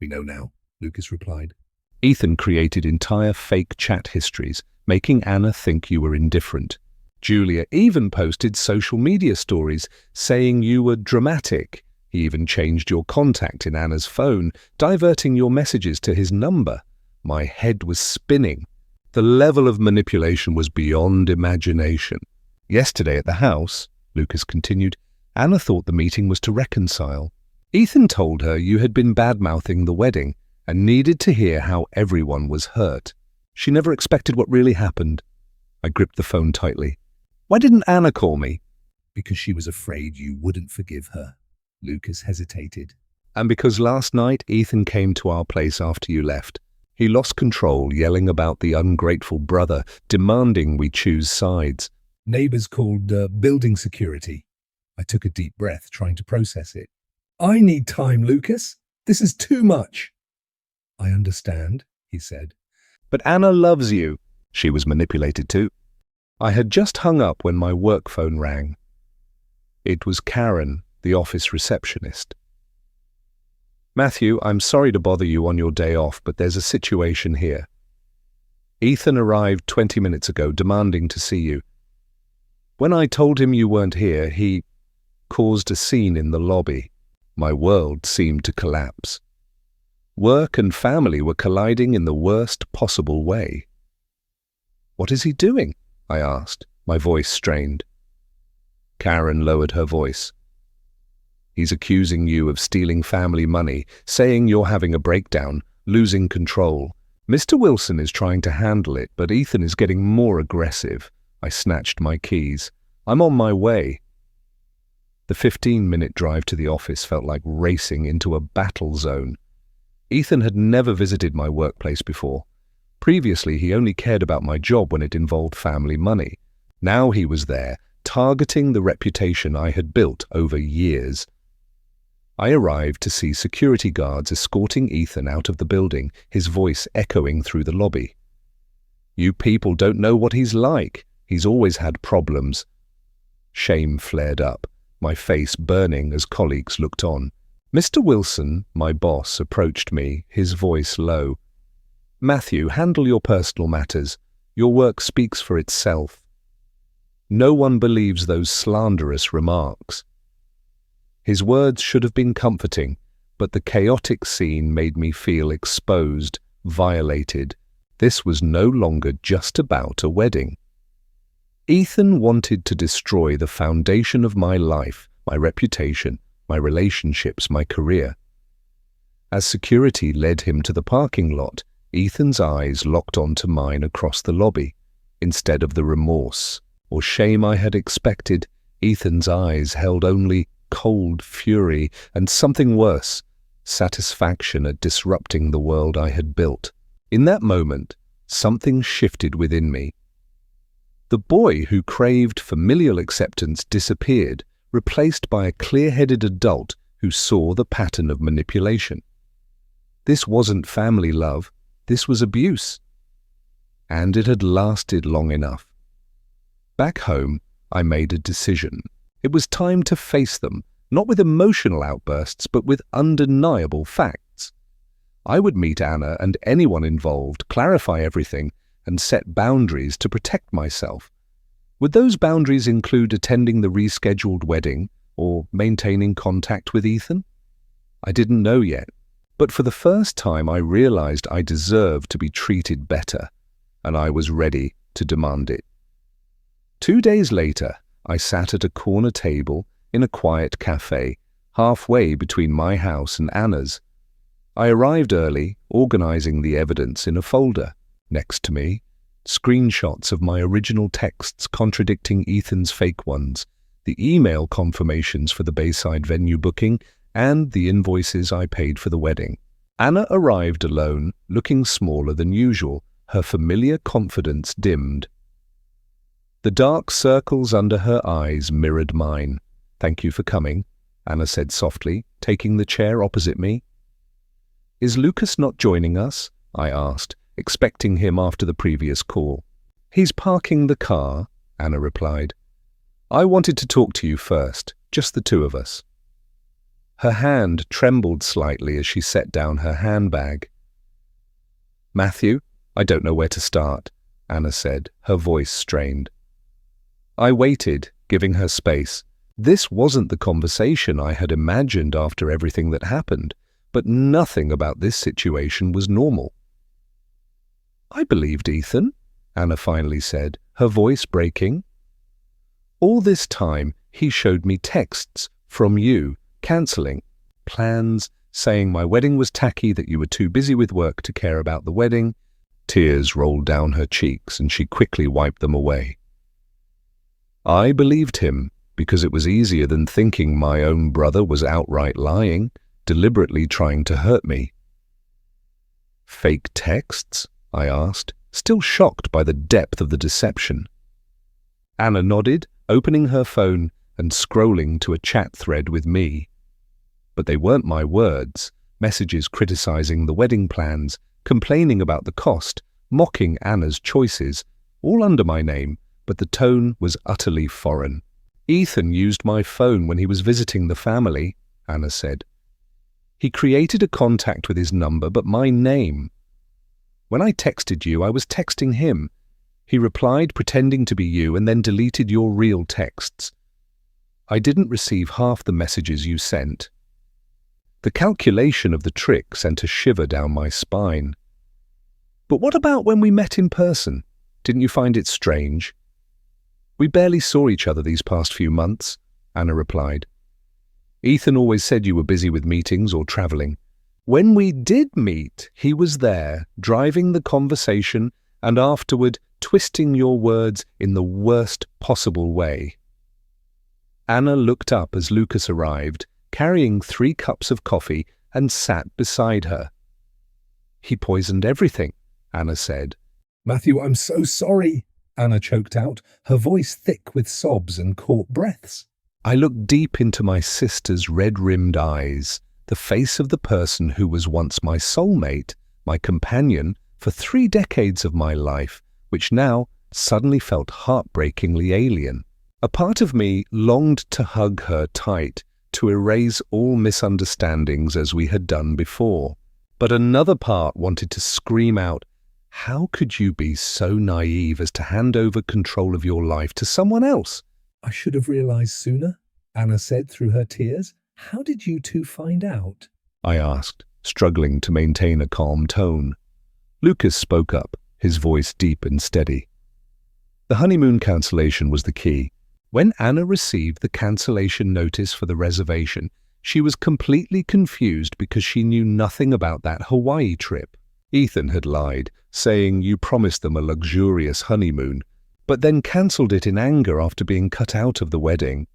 We know now, Lucas replied.
Ethan created entire fake chat histories, making Anna think you were indifferent. Julia even posted social media stories saying you were dramatic. He even changed your contact in Anna's phone, diverting your messages to his number. My head was spinning. The level of manipulation was beyond imagination. Yesterday at the house, Lucas continued, Anna thought the meeting was to reconcile. Ethan told her you had been bad-mouthing the wedding and needed to hear how everyone was hurt. She never expected what really happened. I gripped the phone tightly. Why didn't Anna call me?
Because she was afraid you wouldn't forgive her. Lucas hesitated.
And because last night Ethan came to our place after you left. He lost control, yelling about the ungrateful brother, demanding we choose sides.
Neighbors called building security. I took a deep breath, trying to process it. I need time, Lucas. This is too much. I understand, he said.
But Anna loves you. She was manipulated too. I had just hung up when my work phone rang. It was Karen, the office receptionist. Matthew, I'm sorry to bother you on your day off, but there's a situation here. Ethan arrived 20 minutes ago demanding to see you. When I told him you weren't here, he caused a scene in the lobby. My world seemed to collapse. Work and family were colliding in the worst possible way. What is he doing? I asked, my voice strained. Karen lowered her voice. He's accusing you of stealing family money, saying you're having a breakdown, losing control. Mr. Wilson is trying to handle it, but Ethan is getting more aggressive. I snatched my keys. I'm on my way. The 15-minute drive to the office felt like racing into a battle zone. Ethan had never visited my workplace before. Previously, he only cared about my job when it involved family money. Now he was there, targeting the reputation I had built over years. I arrived to see security guards escorting Ethan out of the building, his voice echoing through the lobby. You people don't know what he's like. He's always had problems. Shame flared up, my face burning as colleagues looked on. Mr. Wilson, my boss, approached me, his voice low. Matthew, handle your personal matters. Your work speaks for itself. No one believes those slanderous remarks. His words should have been comforting, but the chaotic scene made me feel exposed, violated. This was no longer just about a wedding. Ethan wanted to destroy the foundation of my life, my reputation, my relationships, my career. As security led him to the parking lot, Ethan's eyes locked onto mine across the lobby. Instead of the remorse or shame I had expected, Ethan's eyes held only cold fury and something worse, satisfaction at disrupting the world I had built. In that moment, something shifted within me. The boy who craved familial acceptance disappeared, replaced by a clear-headed adult who saw the pattern of manipulation. This wasn't family love, this was abuse. And it had lasted long enough. Back home, I made a decision. It was time to face them, not with emotional outbursts, but with undeniable facts. I would meet Anna and anyone involved, clarify everything, and set boundaries to protect myself. Would those boundaries include attending the rescheduled wedding or maintaining contact with Ethan? I didn't know yet, but for the first time I realized I deserved to be treated better, and I was ready to demand it. 2 days later, I sat at a corner table in a quiet cafe, halfway between my house and Anna's. I arrived early, organizing the evidence in a folder. Next to me, screenshots of my original texts contradicting Ethan's fake ones, the email confirmations for the Bayside venue booking, and the invoices I paid for the wedding. Anna arrived alone, looking smaller than usual, her familiar confidence dimmed. The dark circles under her eyes mirrored mine. "Thank you for coming," Anna said softly, taking the chair opposite me. "Is Lucas not joining us?" I asked, expecting him after the previous call. "He's parking the car," Anna replied. "I wanted to talk to you first, just the two of us." Her hand trembled slightly as she set down her handbag. "Matthew, I don't know where to start," Anna said, her voice strained. I waited, giving her space. This wasn't the conversation I had imagined after everything that happened, but nothing about this situation was normal. "I believed Ethan," Anna finally said, her voice breaking. "All this time, he showed me texts from you, cancelling plans, saying my wedding was tacky, that you were too busy with work to care about the wedding." Tears rolled down her cheeks and she quickly wiped them away. I believed him because it was easier than thinking my own brother was outright lying, deliberately trying to hurt me. "Fake texts?" I asked, still shocked by the depth of the deception. Anna nodded, opening her phone and scrolling to a chat thread with me. But they weren't my words, messages criticizing the wedding plans, complaining about the cost, mocking Anna's choices, all under my name, but the tone was utterly foreign. "Ethan used my phone when he was visiting the family," Anna said. "He created a contact with his number, but my name. When I texted you, I was texting him. He replied pretending to be you and then deleted your real texts. I didn't receive half the messages you sent." The calculation of the trick sent a shiver down my spine. "But what about when we met in person? Didn't you find it strange?" "We barely saw each other these past few months," Anna replied. "Ethan always said you were busy with meetings or traveling. When we did meet, he was there, driving the conversation and afterward twisting your words in the worst possible way." Anna looked up as Lucas arrived, carrying 3 cups of coffee, and sat beside her. "He poisoned everything," Anna said.
"Matthew, I'm so sorry," Anna choked out, her voice thick with sobs and caught breaths.
I looked deep into my sister's red-rimmed eyes, the face of the person who was once my soulmate, my companion for 3 decades of my life, which now suddenly felt heartbreakingly alien. A part of me longed to hug her tight, to erase all misunderstandings as we had done before. But another part wanted to scream out, "How could you be so naive as to hand over control of your life to someone else?"
"I should have realized sooner," Anna said through her tears. "How did you two find out?"
I asked, struggling to maintain a calm tone. Lucas spoke up, his voice deep and steady. The honeymoon cancellation was the key. When Anna received the cancellation notice for the reservation, she was completely confused because she knew nothing about that Hawaii trip. Ethan had lied, saying you promised them a luxurious honeymoon, but then cancelled it in anger after being cut out of the wedding.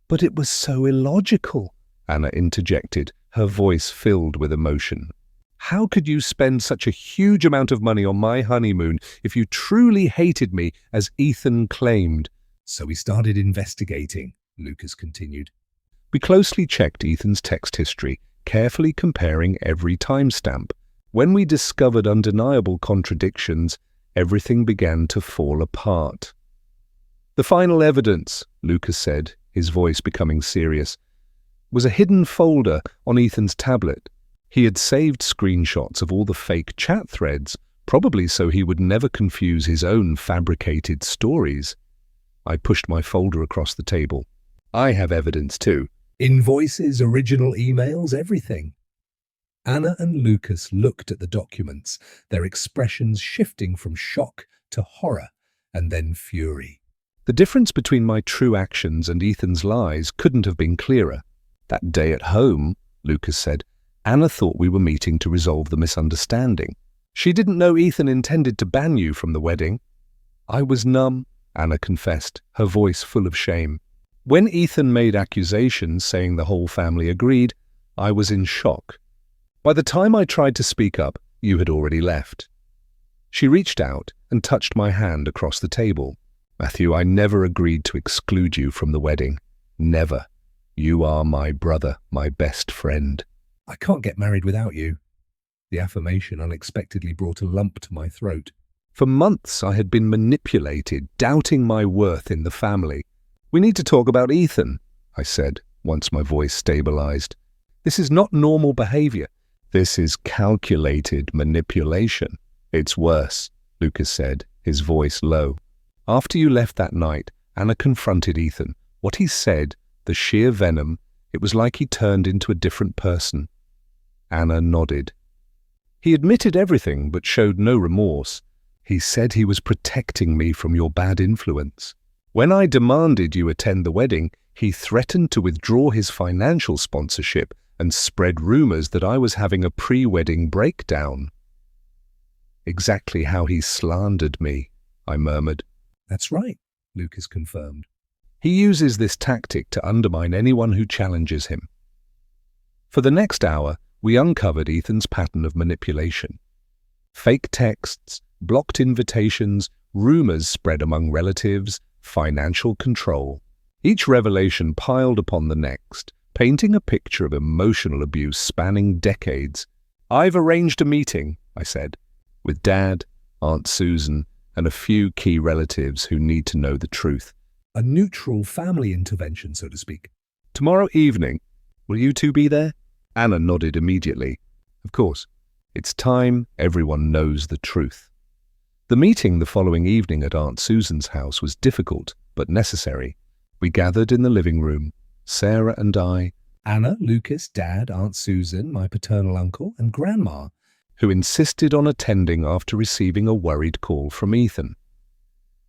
"But it was so illogical," Anna interjected, her voice filled with emotion. "How could you spend such a huge amount of money on my honeymoon if you truly hated me, as Ethan claimed?"
"So we started investigating," Lucas continued.
We closely checked Ethan's text history, carefully comparing every timestamp. When we discovered undeniable contradictions, everything began to fall apart. "The final evidence," Lucas said, his voice becoming serious, "was a hidden folder on Ethan's tablet. He had saved screenshots of all the fake chat threads, probably so he would never confuse his own fabricated stories." I pushed my folder across the table. "I have evidence too."
Invoices, original emails, everything. Anna and Lucas looked at the documents, their expressions shifting from shock to horror and then fury.
The difference between my true actions and Ethan's lies couldn't have been clearer. "That day at home," Lucas said, "Anna thought we were meeting to resolve the misunderstanding. She didn't know Ethan intended to ban you from the wedding." "I was numb," Anna confessed, her voice full of shame. "When Ethan made accusations saying the whole family agreed, I was in shock. By the time I tried to speak up, you had already left." She reached out and touched my hand across the table. "Matthew, I never agreed to exclude you from the wedding. Never. You are my brother, my best friend."
"I can't get married without you." The affirmation unexpectedly brought a lump to my throat.
For months I had been manipulated, doubting my worth in the family. "We need to talk about Ethan," I said, once my voice stabilized. "This is not normal behavior. This is calculated manipulation." "It's worse," Lucas said, his voice low. "After you left that night, Anna confronted Ethan. What he said, the sheer venom, it was like he turned into a different person." Anna nodded. "He admitted everything but showed no remorse. He said he was protecting me from your bad influence. When I demanded you attend the wedding, he threatened to withdraw his financial sponsorship and spread rumors that I was having a pre-wedding breakdown." "Exactly how he slandered me," I murmured.
"That's right," Lucas confirmed.
"He uses this tactic to undermine anyone who challenges him." For the next hour, we uncovered Ethan's pattern of manipulation. Fake texts, blocked invitations, rumors spread among relatives, financial control. Each revelation piled upon the next, painting a picture of emotional abuse spanning decades. "I've arranged a meeting," I said, "with Dad, Aunt Susan, and a few key relatives who need to know the truth."
A neutral family intervention, so to speak.
"Tomorrow evening, will you two be there?" Anna nodded immediately. "Of course. It's time everyone knows the truth." The meeting the following evening at Aunt Susan's house was difficult, but necessary. We gathered in the living room, Sarah and I,
Anna, Lucas, Dad, Aunt Susan, my paternal uncle, and Grandma,
who insisted on attending after receiving a worried call from Ethan.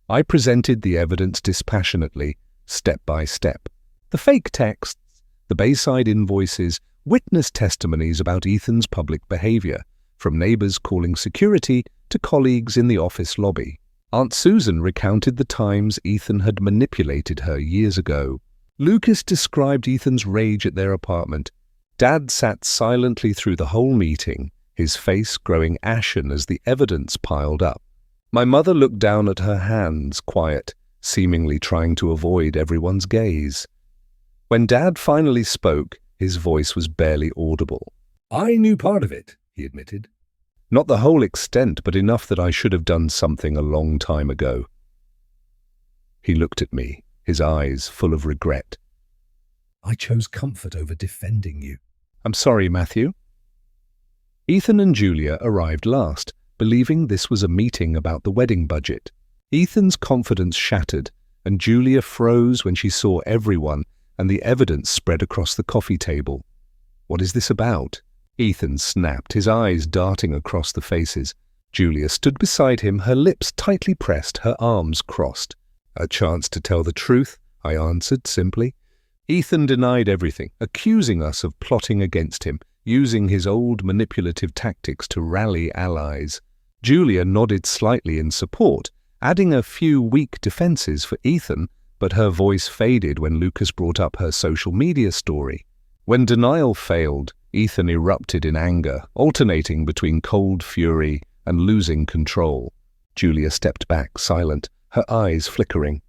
I presented the evidence dispassionately, step by step. The fake texts, the Bayside invoices, witness testimonies about Ethan's public behavior, from neighbors calling security to colleagues in the office lobby. Aunt Susan recounted the times Ethan had manipulated her years ago. Lucas described Ethan's rage at their apartment. Dad sat silently through the whole meeting, his face growing ashen as the evidence piled up. My mother looked down at her hands, quiet, seemingly trying to avoid everyone's gaze. When Dad finally spoke, his voice was barely audible.
"I knew part of it," he admitted.
"Not the whole extent, but enough that I should have done something a long time ago." He looked at me, his eyes full of regret.
"I chose comfort over defending you."
"I'm sorry, Matthew." Ethan and Julia arrived last, believing this was a meeting about the wedding budget. Ethan's confidence shattered, and Julia froze when she saw everyone and the evidence spread across the coffee table. "What is this about?" Ethan snapped, his eyes darting across the faces. Julia stood beside him, her lips tightly pressed, her arms crossed. "A chance to tell the truth," I answered simply. Ethan denied everything, accusing us of plotting against him, using his old manipulative tactics to rally allies. Julia nodded slightly in support, adding a few weak defenses for Ethan, but her voice faded when Lucas brought up her social media story. When denial failed, Ethan erupted in anger, alternating between cold fury and losing control. Julia stepped back, silent, her eyes flickering.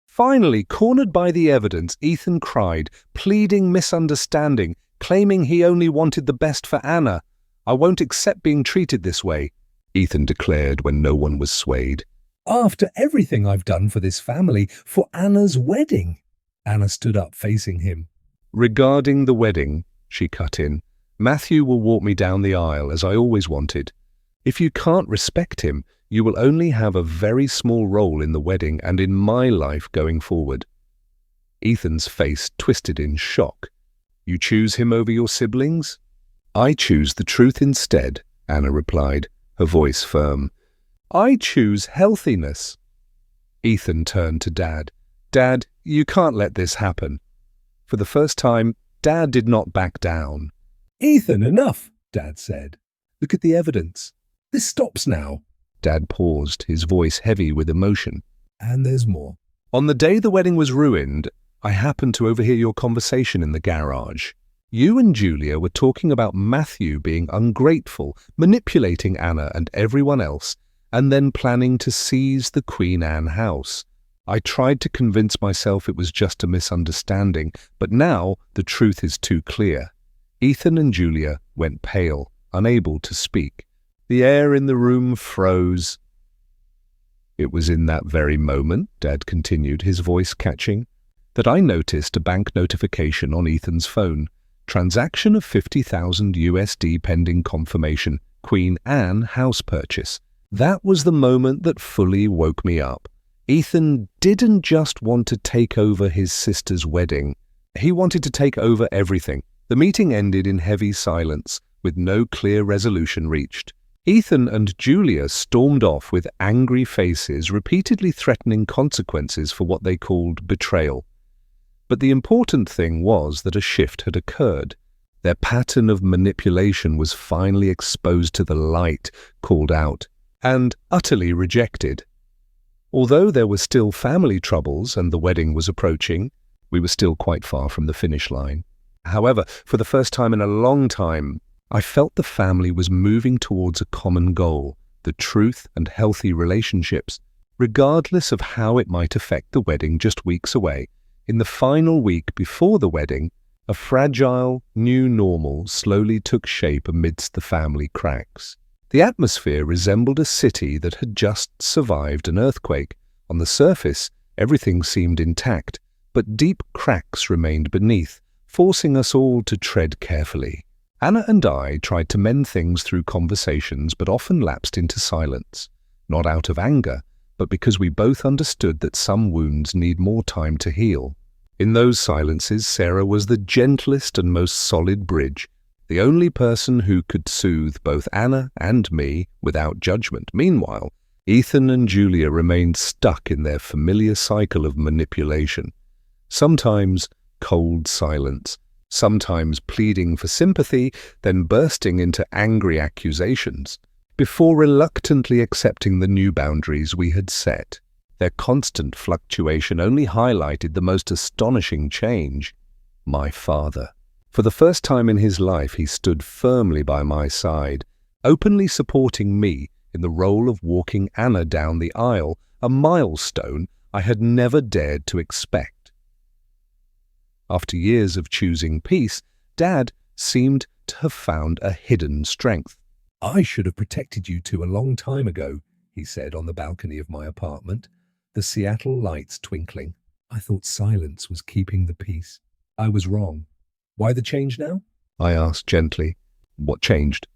Finally, cornered by the evidence, Ethan cried, pleading misunderstanding, claiming he only wanted the best for Anna. "I won't accept being treated this way," Ethan declared when no one was swayed.
"After everything I've done for this family, for Anna's wedding." Anna stood up, facing him.
"Regarding the wedding," she cut in, "Matthew will walk me down the aisle as I always wanted. If you can't respect him, you will only have a very small role in the wedding and in my life going forward." Ethan's face twisted in shock. "You choose him over your siblings?" "I choose the truth instead," Anna replied, her voice firm. "I choose healthiness." Ethan turned to Dad. "Dad, you can't let this happen." For the first time, Dad did not back down.
"Ethan, enough," Dad said. "Look at the evidence. This stops now."
Dad paused, his voice heavy with emotion.
"And there's more."
"On the day the wedding was ruined, I happened to overhear your conversation in the garage. You and Julia were talking about Matthew being ungrateful, manipulating Anna and everyone else, and then planning to seize the Queen Anne house. I tried to convince myself it was just a misunderstanding, but now the truth is too clear." Ethan and Julia went pale, unable to speak. The air in the room froze. It was in that very moment, Dad continued, his voice catching, that I noticed a bank notification on Ethan's phone. Transaction of 50,000 USD pending confirmation. Queen Anne house purchase. That was the moment that fully woke me up. Ethan didn't just want to take over his sister's wedding. He wanted to take over everything. The meeting ended in heavy silence, with no clear resolution reached. Ethan and Julia stormed off with angry faces, repeatedly threatening consequences for what they called betrayal. But the important thing was that a shift had occurred. Their pattern of manipulation was finally exposed to the light, called out, and utterly rejected. Although there were still family troubles and the wedding was approaching, we were still quite far from the finish line. However, for the first time in a long time, I felt the family was moving towards a common goal, the truth and healthy relationships, regardless of how it might affect the wedding just weeks away. In the final week before the wedding, a fragile, new normal slowly took shape amidst the family cracks. The atmosphere resembled a city that had just survived an earthquake. On the surface, everything seemed intact, but deep cracks remained beneath, forcing us all to tread carefully. Anna and I tried to mend things through conversations, but often lapsed into silence, not out of anger, but because we both understood that some wounds need more time to heal. In those silences, Sarah was the gentlest and most solid bridge, the only person who could soothe both Anna and me without judgment. Meanwhile, Ethan and Julia remained stuck in their familiar cycle of manipulation, sometimes cold silence, sometimes pleading for sympathy, then bursting into angry accusations, before reluctantly accepting the new boundaries we had set. Their constant fluctuation only highlighted the most astonishing change: my father. For the first time in his life, he stood firmly by my side, openly supporting me in the role of walking Anna down the aisle, a milestone I had never dared to expect. After years of choosing peace, Dad seemed to have found a hidden strength.
"I should have protected you two a long time ago," he said on the balcony of my apartment, the Seattle lights twinkling. "I thought silence was keeping the peace. I was wrong. Why the change now?"
I asked gently. What changed?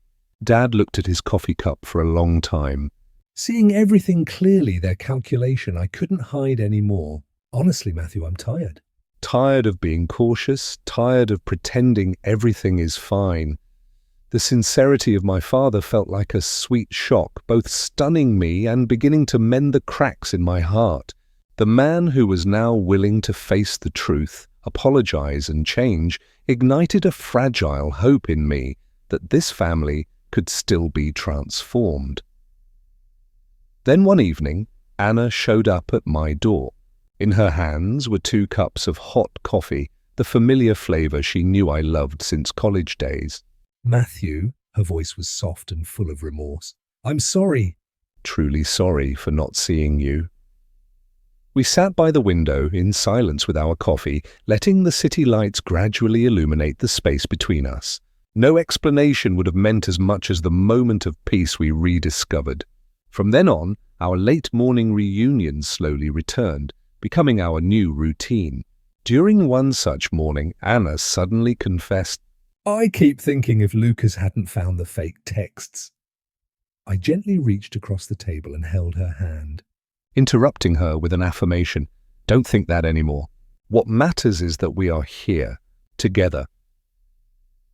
Dad looked at his coffee cup for a long time.
"Seeing everything clearly, their calculation, I couldn't hide any more. Honestly, Matthew, I'm tired."
Tired of being cautious, tired of pretending everything is fine. The sincerity of my father felt like a sweet shock, both stunning me and beginning to mend the cracks in my heart. The man who was now willing to face the truth, apologize and change, ignited a fragile hope in me that this family could still be transformed. Then one evening, Anna showed up at my door. In her hands were 2 cups of hot coffee, the familiar flavor she knew I loved since college days.
"Matthew," her voice was soft and full of remorse, "I'm sorry."
"Truly sorry for not seeing you." We sat by the window in silence with our coffee, letting the city lights gradually illuminate the space between us. No explanation would have meant as much as the moment of peace we rediscovered. From then on, our late morning reunions slowly returned, becoming our new routine. During one such morning, Anna suddenly confessed,
"I keep thinking if Lucas hadn't found the fake texts." I gently reached across the table and held her hand,
interrupting her with an affirmation. "Don't think that anymore. What matters is that we are here, together."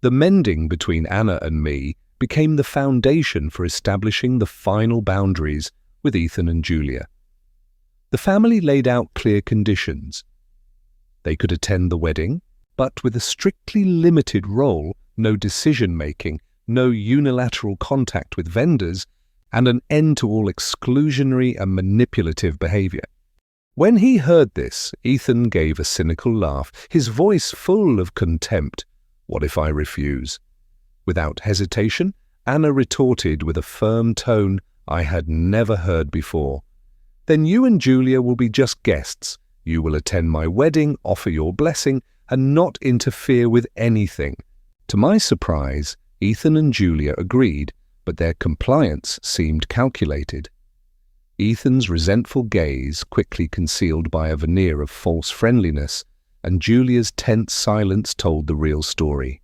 The mending between Anna and me became the foundation for establishing the final boundaries with Ethan and Julia. The family laid out clear conditions. They could attend the wedding, but with a strictly limited role, no decision-making, no unilateral contact with vendors, and an end to all exclusionary and manipulative behavior. When he heard this, Ethan gave a cynical laugh, his voice full of contempt. "What if I refuse?" Without hesitation, Anna retorted with a firm tone I had never heard before. "Then you and Julia will be just guests. You will attend my wedding, offer your blessing, and not interfere with anything." To my surprise, Ethan and Julia agreed, but their compliance seemed calculated. Ethan's resentful gaze quickly concealed by a veneer of false friendliness, and Julia's tense silence told the real story.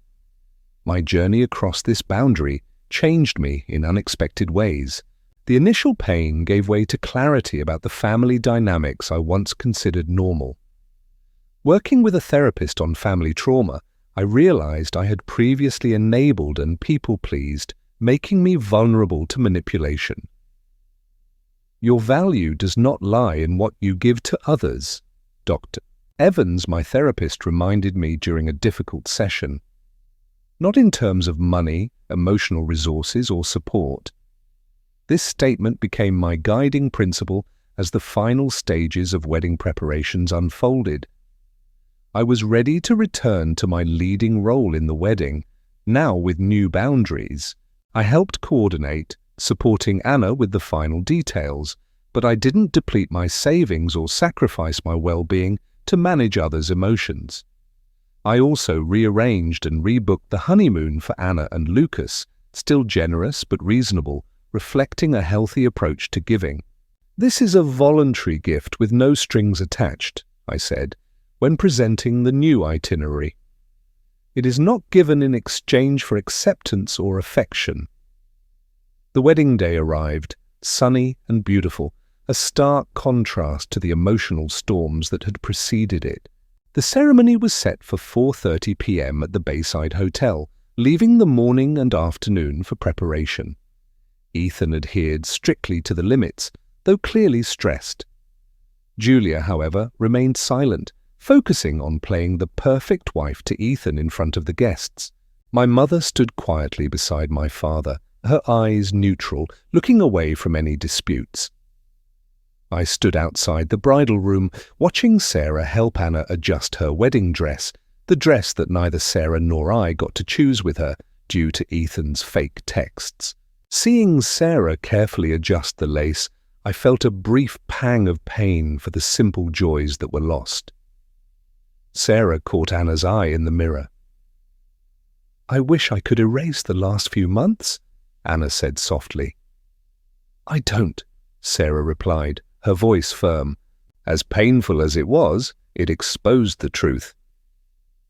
My journey across this boundary changed me in unexpected ways. The initial pain gave way to clarity about the family dynamics I once considered normal. Working with a therapist on family trauma, I realized I had previously enabled and people-pleased, making me vulnerable to manipulation. Your value does not lie in what you give to others, Dr. Evans, my therapist, reminded me during a difficult session. Not in terms of money, emotional resources, or support. This statement became my guiding principle as the final stages of wedding preparations unfolded. I was ready to return to my leading role in the wedding, now with new boundaries. I helped coordinate, supporting Anna with the final details, but I didn't deplete my savings or sacrifice my well-being to manage others' emotions. I also rearranged and rebooked the honeymoon for Anna and Lucas, still generous but reasonable, reflecting a healthy approach to giving. "This is a voluntary gift with no strings attached," I said, when presenting the new itinerary. "It is not given in exchange for acceptance or affection." The wedding day arrived, sunny and beautiful, a stark contrast to the emotional storms that had preceded it. The ceremony was set for 4:30 p.m. at the Bayside Hotel, leaving the morning and afternoon for preparation. Ethan adhered strictly to the limits, though clearly stressed. Julia, however, remained silent, focusing on playing the perfect wife to Ethan in front of the guests. My mother stood quietly beside my father, her eyes neutral, looking away from any disputes. I stood outside the bridal room, watching Sarah help Anna adjust her wedding dress, the dress that neither Sarah nor I got to choose with her, due to Ethan's fake texts. Seeing Sarah carefully adjust the lace, I felt a brief pang of pain for the simple joys that were lost. Sarah caught Anna's eye in the mirror. "I wish I could erase the last few months," Anna said softly. "I don't," Sarah replied, her voice firm. As painful as it was, it exposed the truth.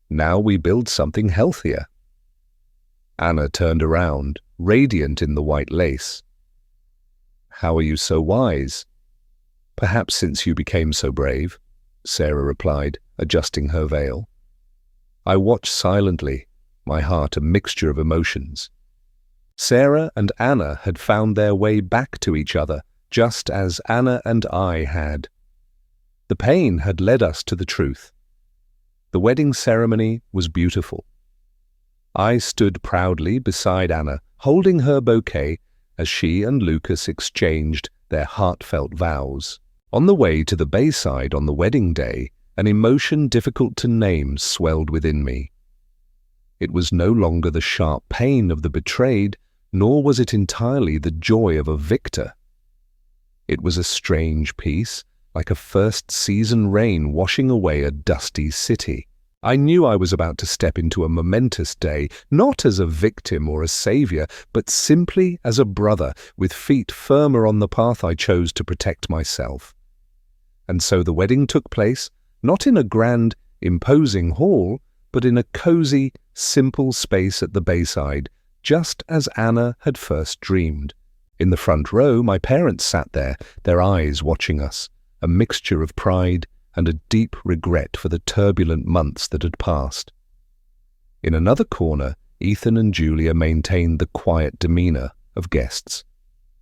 "Now we build something healthier." Anna turned around, radiant in the white lace. "How are you so wise?" "Perhaps since you became so brave," Sarah replied, adjusting her veil. I watched silently, my heart a mixture of emotions. Sarah and Anna had found their way back to each other, just as Anna and I had. The pain had led us to the truth. The wedding ceremony was beautiful. I stood proudly beside Anna, holding her bouquet as she and Lucas exchanged their heartfelt vows. On the way to the Bayside on the wedding day, an emotion difficult to name swelled within me. It was no longer the sharp pain of the betrayed, nor was it entirely the joy of a victor. It was a strange peace, like a first-season rain washing away a dusty city. I knew I was about to step into a momentous day, not as a victim or a savior, but simply as a brother, with feet firmer on the path I chose to protect myself. And so the wedding took place, not in a grand, imposing hall, but in a cozy, simple space at the Bayside, just as Anna had first dreamed. In the front row, my parents sat there, their eyes watching us, a mixture of pride and a deep regret for the turbulent months that had passed. In another corner, Ethan and Julia maintained the quiet demeanor of guests.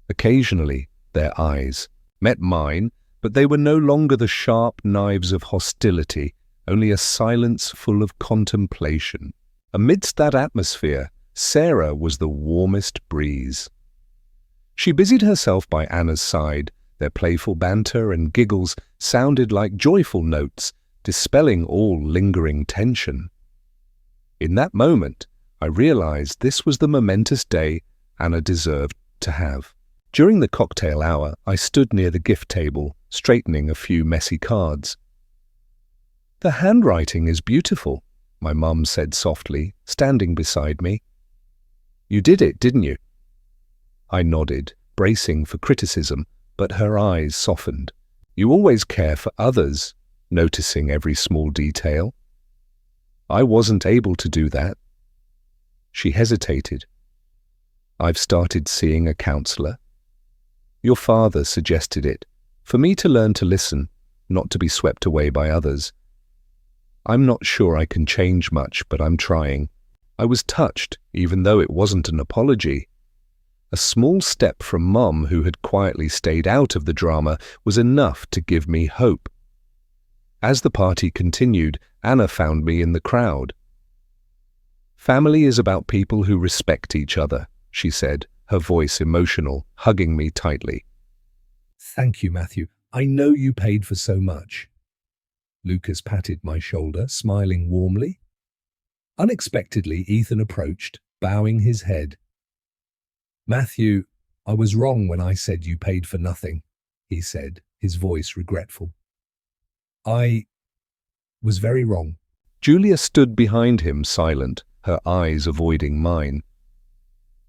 Occasionally, their eyes met mine, but they were no longer the sharp knives of hostility, only a silence full of contemplation. Amidst that atmosphere, Sarah was the warmest breeze. She busied herself by Anna's side. Their playful banter and giggles sounded like joyful notes, dispelling all lingering tension. In that moment, I realized this was the momentous day Anna deserved to have. During the cocktail hour, I stood near the gift table, straightening a few messy cards. "The handwriting is beautiful," my mum said softly, standing beside me. You did it, didn't you? I nodded, bracing for criticism, but her eyes softened. You always care for others, noticing every small detail. I wasn't able to do that. She hesitated. I've started seeing a counselor. Your father suggested it, for me to learn to listen, not to be swept away by others. I'm not sure I can change much, but I'm trying. I was touched, even though it wasn't an apology. A small step from Mom, who had quietly stayed out of the drama, was enough to give me hope. As the party continued, Anna found me in the crowd. Family is about people who respect each other, she said, her voice emotional, hugging me tightly.
Thank you, Matthew. I know you paid for so much. Lucas patted my shoulder, smiling warmly. Unexpectedly, Ethan approached, bowing his head. Matthew, I was wrong when I said you paid for nothing, he said, his voice regretful. I was very wrong.
Julia stood behind him, silent, her eyes avoiding mine.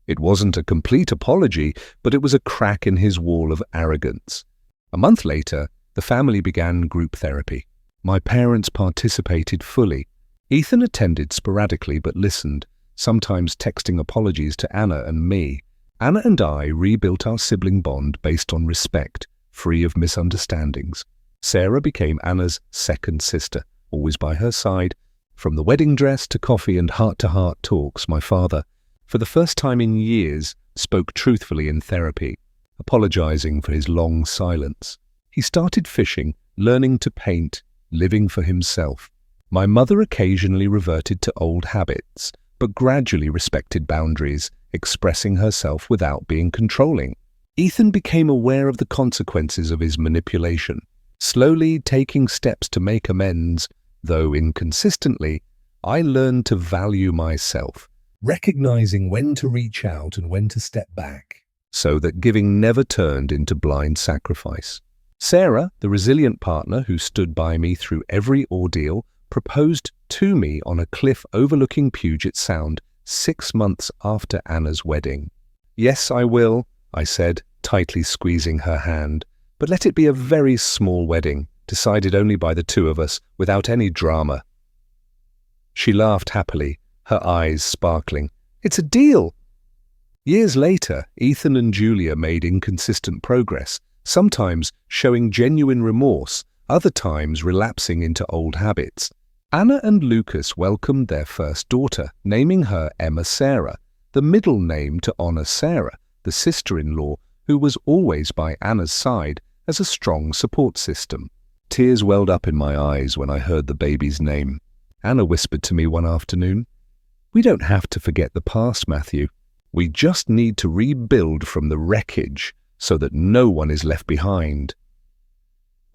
It wasn't a complete apology, but it was a crack in his wall of arrogance. A month later, the family began group therapy. My parents participated fully. Ethan attended sporadically but listened, sometimes texting apologies to Anna and me. Anna and I rebuilt our sibling bond based on respect, free of misunderstandings. Sarah became Anna's second sister, always by her side. From the wedding dress to coffee and heart-to-heart talks, my father, for the first time in years, spoke truthfully in therapy, apologizing for his long silence. He started fishing, learning to paint, living for himself. My mother occasionally reverted to old habits, but gradually respected boundaries, expressing herself without being controlling. Ethan became aware of the consequences of his manipulation, slowly taking steps to make amends, though inconsistently. I learned to value myself,
Recognizing when to reach out and when to step back.
so that giving never turned into blind sacrifice. Sarah, the resilient partner who stood by me through every ordeal, proposed to me on a cliff overlooking Puget Sound 6 months after Anna's wedding. Yes, I will, I said, tightly squeezing her hand, but let it be a very small wedding, decided only by the two of us, without any drama. She laughed happily, her eyes sparkling. It's a deal! Years later, Ethan and Julia made inconsistent progress, sometimes showing genuine remorse, other times relapsing into old habits. Anna and Lucas welcomed their first daughter, naming her Emma Sarah, the middle name to honor Sarah, the sister-in-law who was always by Anna's side as a strong support system. Tears welled up in my eyes when I heard the baby's name. Anna whispered to me one afternoon, "We don't have to forget the past, Matthew. We just need to rebuild from the wreckage so that no one is left behind."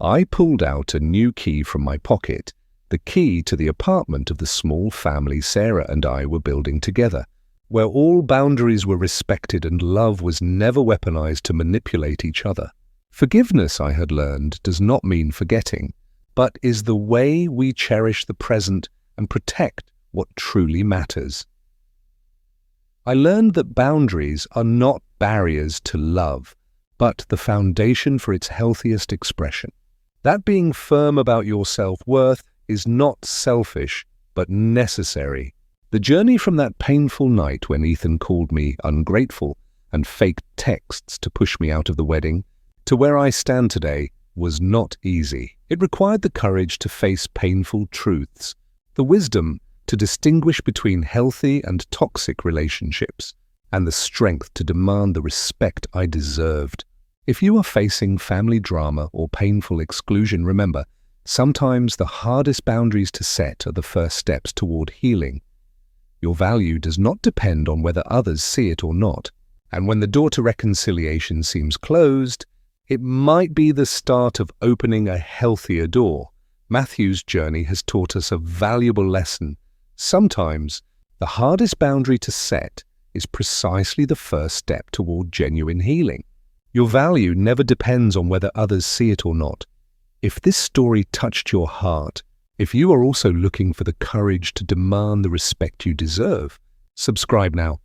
I pulled out a new key from my pocket, the key to the apartment of the small family Sarah and I were building together, where all boundaries were respected and love was never weaponized to manipulate each other. Forgiveness, I had learned, does not mean forgetting, but is the way we cherish the present and protect what truly matters. I learned that boundaries are not barriers to love, but the foundation for its healthiest expression. That being firm about your self-worth is not selfish, but necessary. The journey from that painful night when Ethan called me ungrateful and faked texts to push me out of the wedding, to where I stand today, was not easy. It required the courage to face painful truths, the wisdom to distinguish between healthy and toxic relationships, and the strength to demand the respect I deserved. If you are facing family drama or painful exclusion, remember, sometimes the hardest boundaries to set are the first steps toward healing. Your value does not depend on whether others see it or not, and when the door to reconciliation seems closed, it might be the start of opening a healthier door. Matthew's journey has taught us a valuable lesson. Sometimes, the hardest boundary to set is precisely the first step toward genuine healing. Your value never depends on whether others see it or not. If this story touched your heart, if you are also looking for the courage to demand the respect you deserve, subscribe now.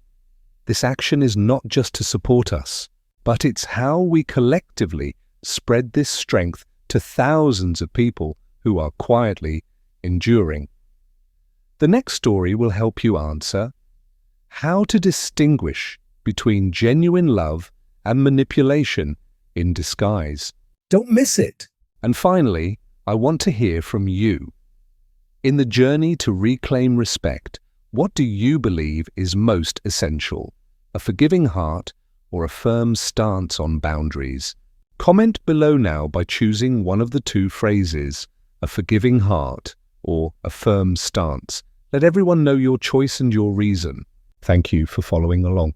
This action is not just to support us, but it's how we collectively spread this strength to thousands of people who are quietly enduring. The next story will help you answer how to distinguish between genuine love and manipulation in disguise.
Don't miss it.
And finally, I want to hear from you. In the journey to reclaim respect, what do you believe is most essential? A forgiving heart or a firm stance on boundaries? Comment below now by choosing one of the two phrases, a forgiving heart or a firm stance. Let everyone know your choice and your reason. Thank you for following along.